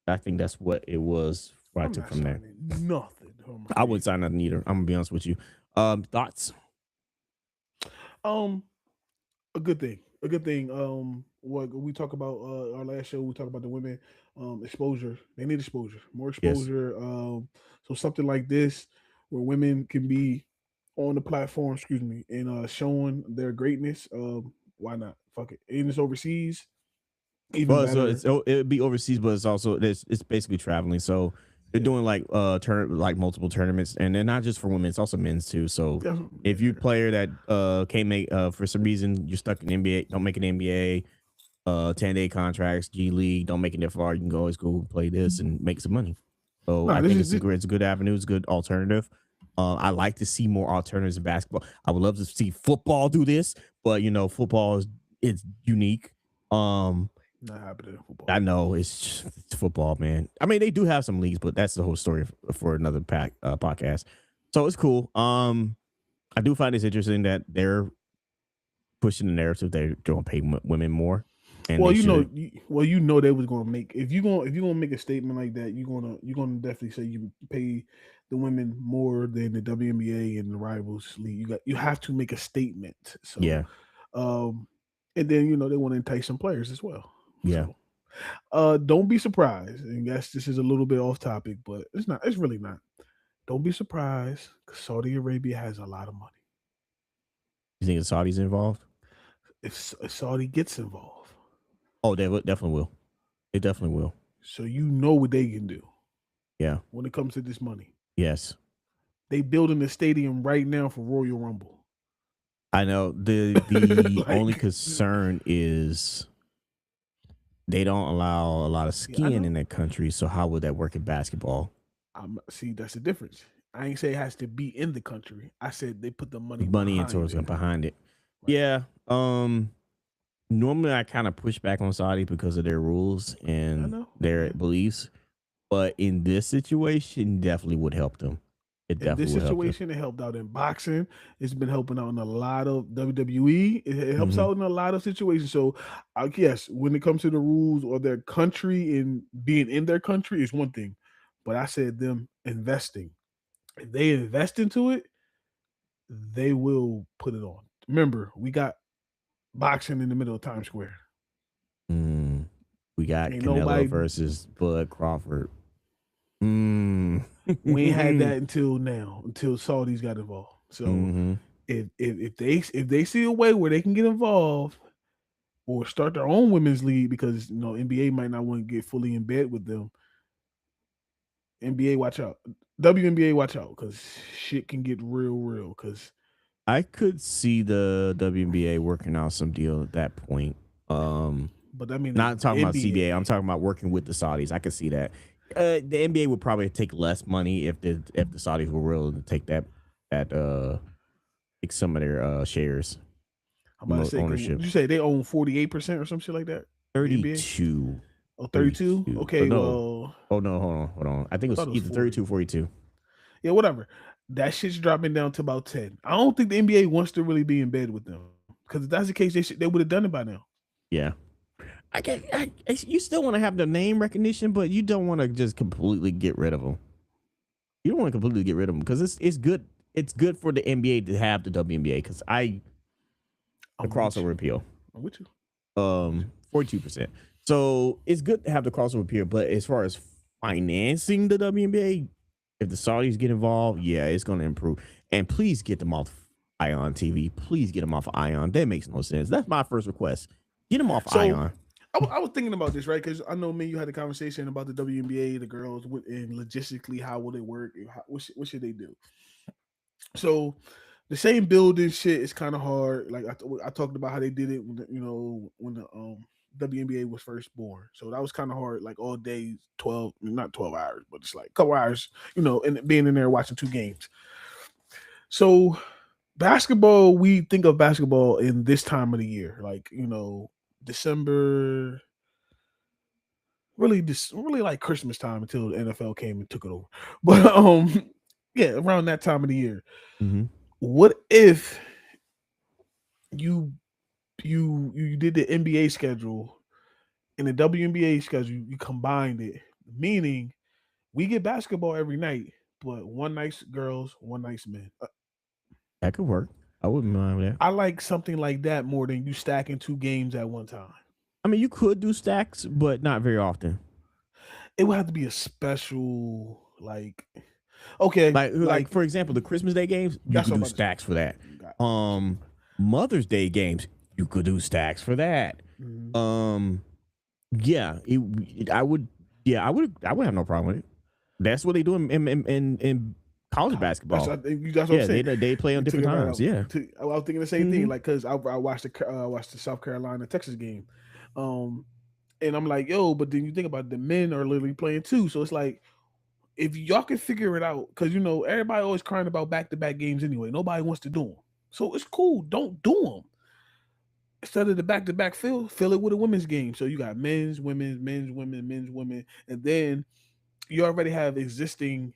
I think that's what it was. What I I'm took not from there. signing nothing. I wouldn't sign nothing either. I'm gonna be honest with you. Thoughts? Um, a good thing. A good thing. What we talk about our last show, we talked about the women exposure. They need exposure, more Yes. exposure. So something like this where women can be on the platform, excuse me, and showing their greatness. Why not? Fuck it. And it's overseas, even Well, so better. it would be overseas, but it's also it's basically traveling. So they're Yeah. doing like like multiple tournaments, and they're not just for women; it's also men's too. So Yeah. if you're a player that can't make for some reason you're stuck in NBA, don't make an NBA 10-day contracts, G League, don't make it that far, you can always go play this and make some money. So No, I this think is this, it's a good avenue, it's a good alternative. I like to see more alternatives in basketball. I would love to see football do this, but you know, football is it's unique. not happening in I football. know it's football, man. I mean, they do have some leagues, but that's the whole story for another podcast. So it's cool. I do find this interesting that they're pushing the narrative they're going to pay women more, and Well, they should. you know they was gonna make if you gonna make a statement like that, you're gonna definitely say you pay the women more than the WNBA and the rivals league. You have to make a statement. So, Yeah, um, and then they want to entice some players as well. yeah. So, don't be surprised. And yes, this is a little bit off topic, but it's not. It's really not. Don't be surprised because Saudi Arabia has a lot of money. You think the Saudis involved? If Saudi gets involved, Oh, definitely will. They definitely will. so you know what they can do Yeah. when it comes to this money. Yes. They building a stadium right now for Royal Rumble. I know the only Like, concern is they don't allow a lot of yeah, I skiing know. in that country. So how would that work in basketball? See, that's the difference. I ain't say it has to be in the country. I said they put the money Money into behind it it. behind it. Right. Yeah. Normally I kind of push back on Saudi because of their rules I and know. their Yeah. beliefs, but in this situation, definitely would help them. It In this definitely would help them. situation, it helped out in boxing. It's been helping out in a lot of WWE. It helps Hmm. out in a lot of situations. So, I guess when it comes to the rules or their country and being in their country is one thing, but I said them investing. If they invest into it, they will put it on. Remember, we got boxing in the middle of Times Square. Mm. We got Ain't Canelo nobody. versus Bud Crawford. Mm. We ain't had Hmm. that until now, until Saudis got involved. So if they see a way where they can get involved or start their own women's league because NBA might not want to get fully in bed with them. NBA, watch out. WNBA, watch out because shit can get real. Because I could see the WNBA working out some deal at that point. but I mean Not the talking about CBA. I'm NBA. talking about working with the Saudis. I could see that. The NBA would probably take less money if the Saudis were willing to take that take some of their shares, I'm about to say, because ownership. you say they own 48% or some shit like that. The NBA. 32. Oh, 32? 32. Oh Okay, no. well, Oh no, hold on. I think I it was thought it was either 40. 32 or 42. Yeah, whatever. That shit's dropping down to about 10. I don't think the NBA wants to really be in bed with them. Because if that's the case, they would have done it by now. Yeah. You still want to have the name recognition, but you don't want to just completely get rid of them. You don't want to completely get rid of them because it's good. It's good for the NBA to have the WNBA because the I'm with crossover you. appeal. I'm with you. 42%. So it's good to have the crossover appeal, but as far as financing the WNBA, if the Saudis get involved, yeah, it's going to improve. And please get them off Ion TV. Please get them off of Ion. That makes no sense. That's my first request. Get them off So Ion. I was thinking about this, right? Because I know me, you had a conversation about the WNBA, the girls, and logistically, how will it work? And what should they do? So the same building shit is kind of hard. Like I talked about how they did it when when the WNBA was first born. So that was kind of hard. Like all day, 12, not 12 hours, but it's like a couple hours. And being in there watching 2 games. So basketball, we think of basketball in this time of the year, like December, really like Christmas time until the NFL came and took it over. But yeah, around that time of the year. Mm-hmm. What if you did the NBA schedule and the WNBA schedule, you combined it, meaning we get basketball every night, but one night's girls, one night's men. That could work. I wouldn't mind that. I like something like that more than you stacking 2 games at one time. I mean, you could do stacks, but not very often. It would have to be a special, like, okay, Like for example, the Christmas Day games, you could do stacks for that. Mother's Day games, you could do stacks for that. Mm-hmm. Yeah, I would have no problem with it. That's what they do in college basketball. That's what I'm saying. They play on different times. Yeah, I was thinking the same thing. Like, cause I watched the South Carolina Texas game, and I'm like, yo, but then you think about it, the men are literally playing too. So it's like, if y'all can figure it out, because everybody always crying about back-to-back games anyway. Nobody wants to do them, so it's cool. Don't do them. Instead of the back-to-back, fill it with a women's game. So you got men's, women's, men's, women, men's, women, and then you already have existing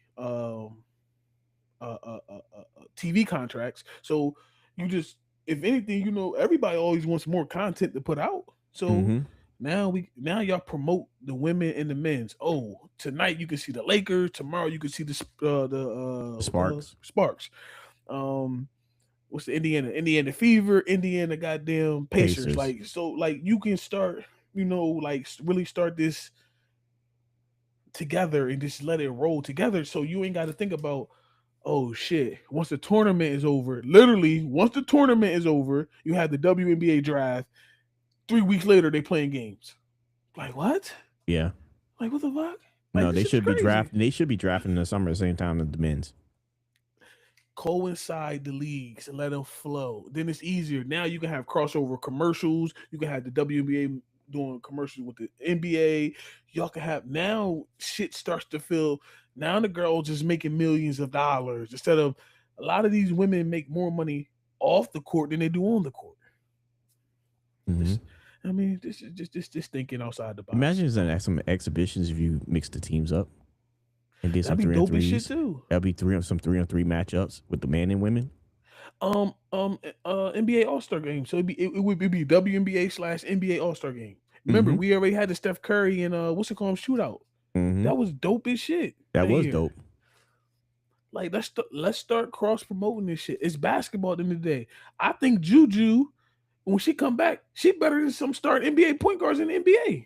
TV contracts. So you just, if anything, everybody always wants more content to put out. So now y'all promote the women and the men's. Oh, tonight you can see the Lakers. Tomorrow you can see the Sparks. What's the Indiana Fever, Indiana goddamn Pacers. Like, so like you can start, like really start this together and just let it roll together. So you ain't got to think about, oh shit, once the tournament is over, literally once the tournament is over, you have the WNBA draft. 3 weeks later they playing games. Like, what? Yeah. Like, what the fuck? Like, no, they should be drafting. They should be drafting in the summer at the same time as the men's. Coincide the leagues and let them flow. Then it's easier. Now you can have crossover commercials. You can have the WNBA doing commercials with the NBA. Y'all can have, now shit starts to feel, now the girls just making millions of dollars instead of, a lot of these women make more money off the court than they do on the court. This is just thinking outside the box. Imagine some exhibitions if you mix the teams up and did some 3-on-3s. Shit too. That'd be some 3-on-3 matchups with the men and women. NBA All-Star game. So it would be WNBA / NBA All-Star game. Remember, we already had the Steph Curry and what's it called, shootout. That was dope as shit. That was dope. Like, let's start cross promoting this shit. It's basketball at the end of the day. I think Juju, when she come back, she better than some starting NBA point guards in the NBA.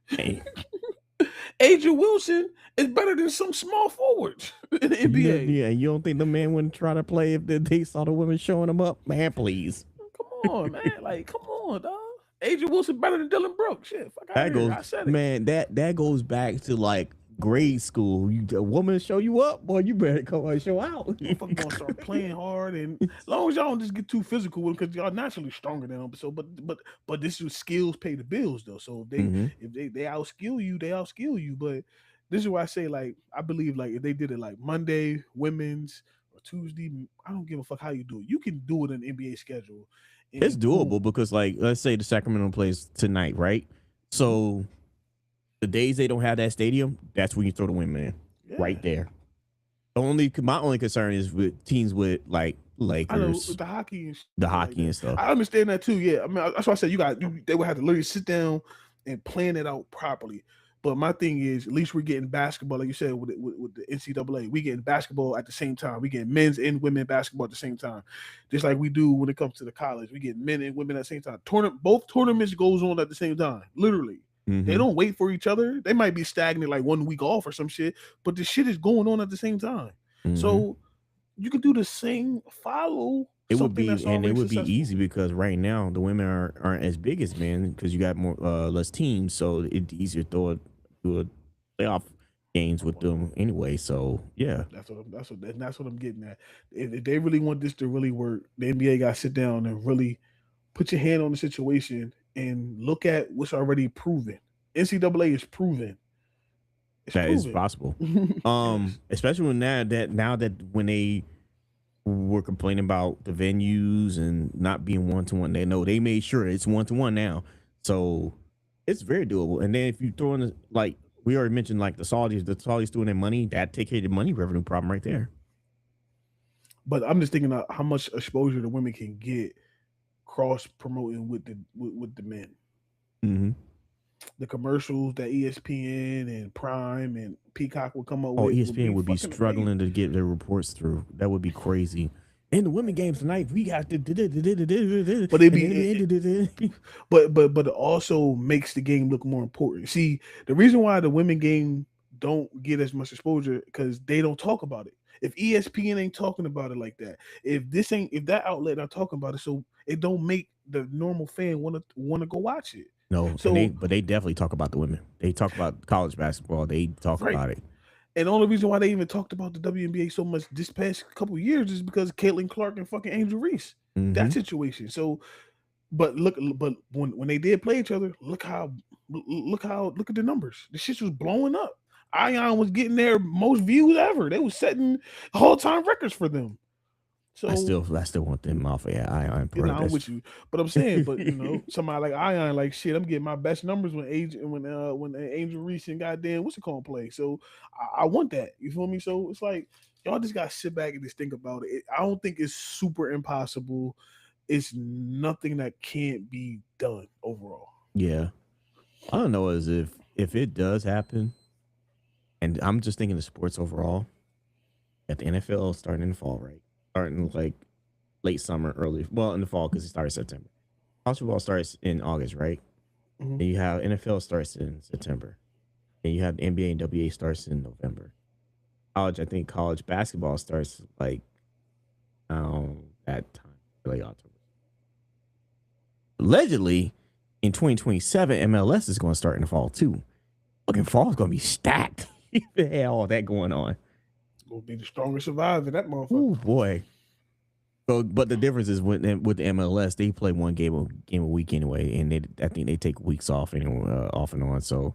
Hey. Adrian Wilson is better than some small forwards in the NBA. Yeah, you don't think the man wouldn't try to play if they saw the women showing them up? Man, please. Come on, man. Like, come on, dog. Adrian Wilson better than Dylan Brooks. Shit, fuck out here. I said it. Man, that goes back to like grade school. A woman show you up, boy, you better come and show out. Motherfuckers gonna start playing hard, and as long as y'all don't just get too physical with them, because y'all naturally stronger than them. So, but this is skills pay the bills though. So if they outskill you, they outskill you. But this is why I say, like, I believe, like, if they did it like Monday women's or Tuesday, I don't give a fuck how you do it. You can do it in the NBA schedule. It's doable because, like, let's say the Sacramento plays tonight, right? So the days they don't have that stadium, that's when you throw the women in, right there. My only concern is with teams with like Lakers, I know, with the hockey and stuff. I understand that too. Yeah, I mean, that's why I said they would have to literally sit down and plan it out properly. But my thing is, at least we're getting basketball, like you said, with the NCAA. We getting basketball at the same time. We getting men's and women basketball at the same time, just like we do when it comes to the college. We get men and women at the same time. Both tournaments goes on at the same time, literally. They don't wait for each other. They might be stagnant like 1 week off or some shit, but the shit is going on at the same time. So you could do the same follow It would something be, that's and it already would be successful. easy because right now the women aren't as big as men because you got more less teams, so it's easier to do a playoff games with them anyway. So yeah, That's what I'm getting at. If they really want this to really work, the NBA got to sit down and really put your hand on the situation and look at what's already proven. NCAA is proven. It's that is proven. possible. Yes. Especially when now that when they were complaining about the venues and not being 1-to-1, they know they made sure it's 1-to-1 now. So it's very doable. And then if you throw in like we already mentioned, like the Saudis doing their money, that take care of the money revenue problem right there. But I'm just thinking of how much exposure the women can get cross promoting with the men. Mm-hmm. The commercials that ESPN and Prime and Peacock would come up Oh, with would ESPN be would be fucking amazing. struggling to get their reports through. That would be crazy. In the women games tonight, we got the But it and be then it, the but it also makes the game look more important. See, the reason why the women game don't get as much exposure because they don't talk about it. If ESPN ain't talking about it like that, if that outlet not talking about it, so it don't make the normal fan wanna go watch it. no, and So they definitely talk about the women. They talk about college basketball. They talk right. about it. And the only reason why they even talked about the WNBA so much this past couple of years is because Caitlin Clark and fucking Angel Reese. Mm-hmm. That situation. So but when they did play each other, look at the numbers. The shit was blowing up. Ion was getting their most views ever. They was setting all time records for them. So I still want them off of Ion you know, I'm Progress. with you, but I'm saying, but somebody like Ion, like shit, I'm getting my best numbers when Angel Reese and goddamn what's it called play. So I want that. You feel me? So it's like y'all just gotta sit back and just think about it. I don't think it's super impossible. It's nothing that can't be done overall. Yeah, I don't know as if it does happen, and I'm just thinking of sports overall. At the NFL starting in the fall, right? Starting like late summer, early well in the fall because it starts September. College football starts in August, right? Mhm. Then you have NFL starts in September. And you have the NBA and WA starts in November. I think college basketball starts like that time, early October. Allegedly, in 2027, MLS is going to start in the fall too. Fucking fall is going to be stacked. They had all that going on. Gonna be the strongest survivor, that motherfucker. Oh boy. So, but the difference is with the MLS, they play one game a week anyway, and I think they take weeks off anyway, off and on. So,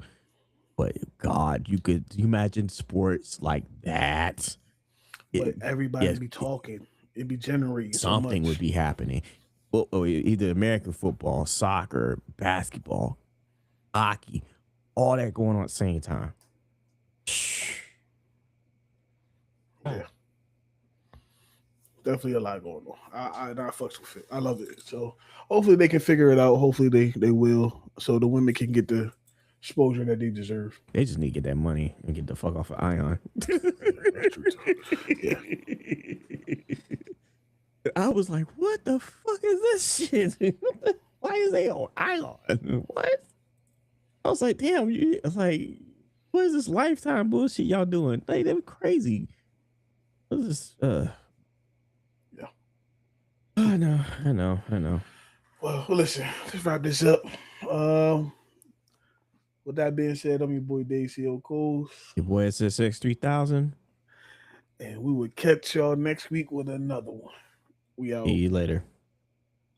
but God, could you imagine sports like that? But It, everybody yes, be talking. It be generating so something would much. be happening. Well, either American football, soccer, basketball, hockey, all that going on at the same time. Yeah. Definitely a lot going on. I fucks with it. I love it. So hopefully they can figure it out. Hopefully they will. So the women can get the exposure that they deserve. They just need to get that money and get the fuck off of Ion. That's true too. Yeah. I was like, what the fuck is this shit? Why is they on Ion? What? I was like, damn, I was like, what is this lifetime bullshit y'all doing? Like, they were crazy. What is this? Yeah. I know. Well, listen, let's wrap this up. Um, with that being said, I'm your boy Dave C.O. Coles, Your boy SSX 3000. and we will catch y'all next week with another one. We See out. you later.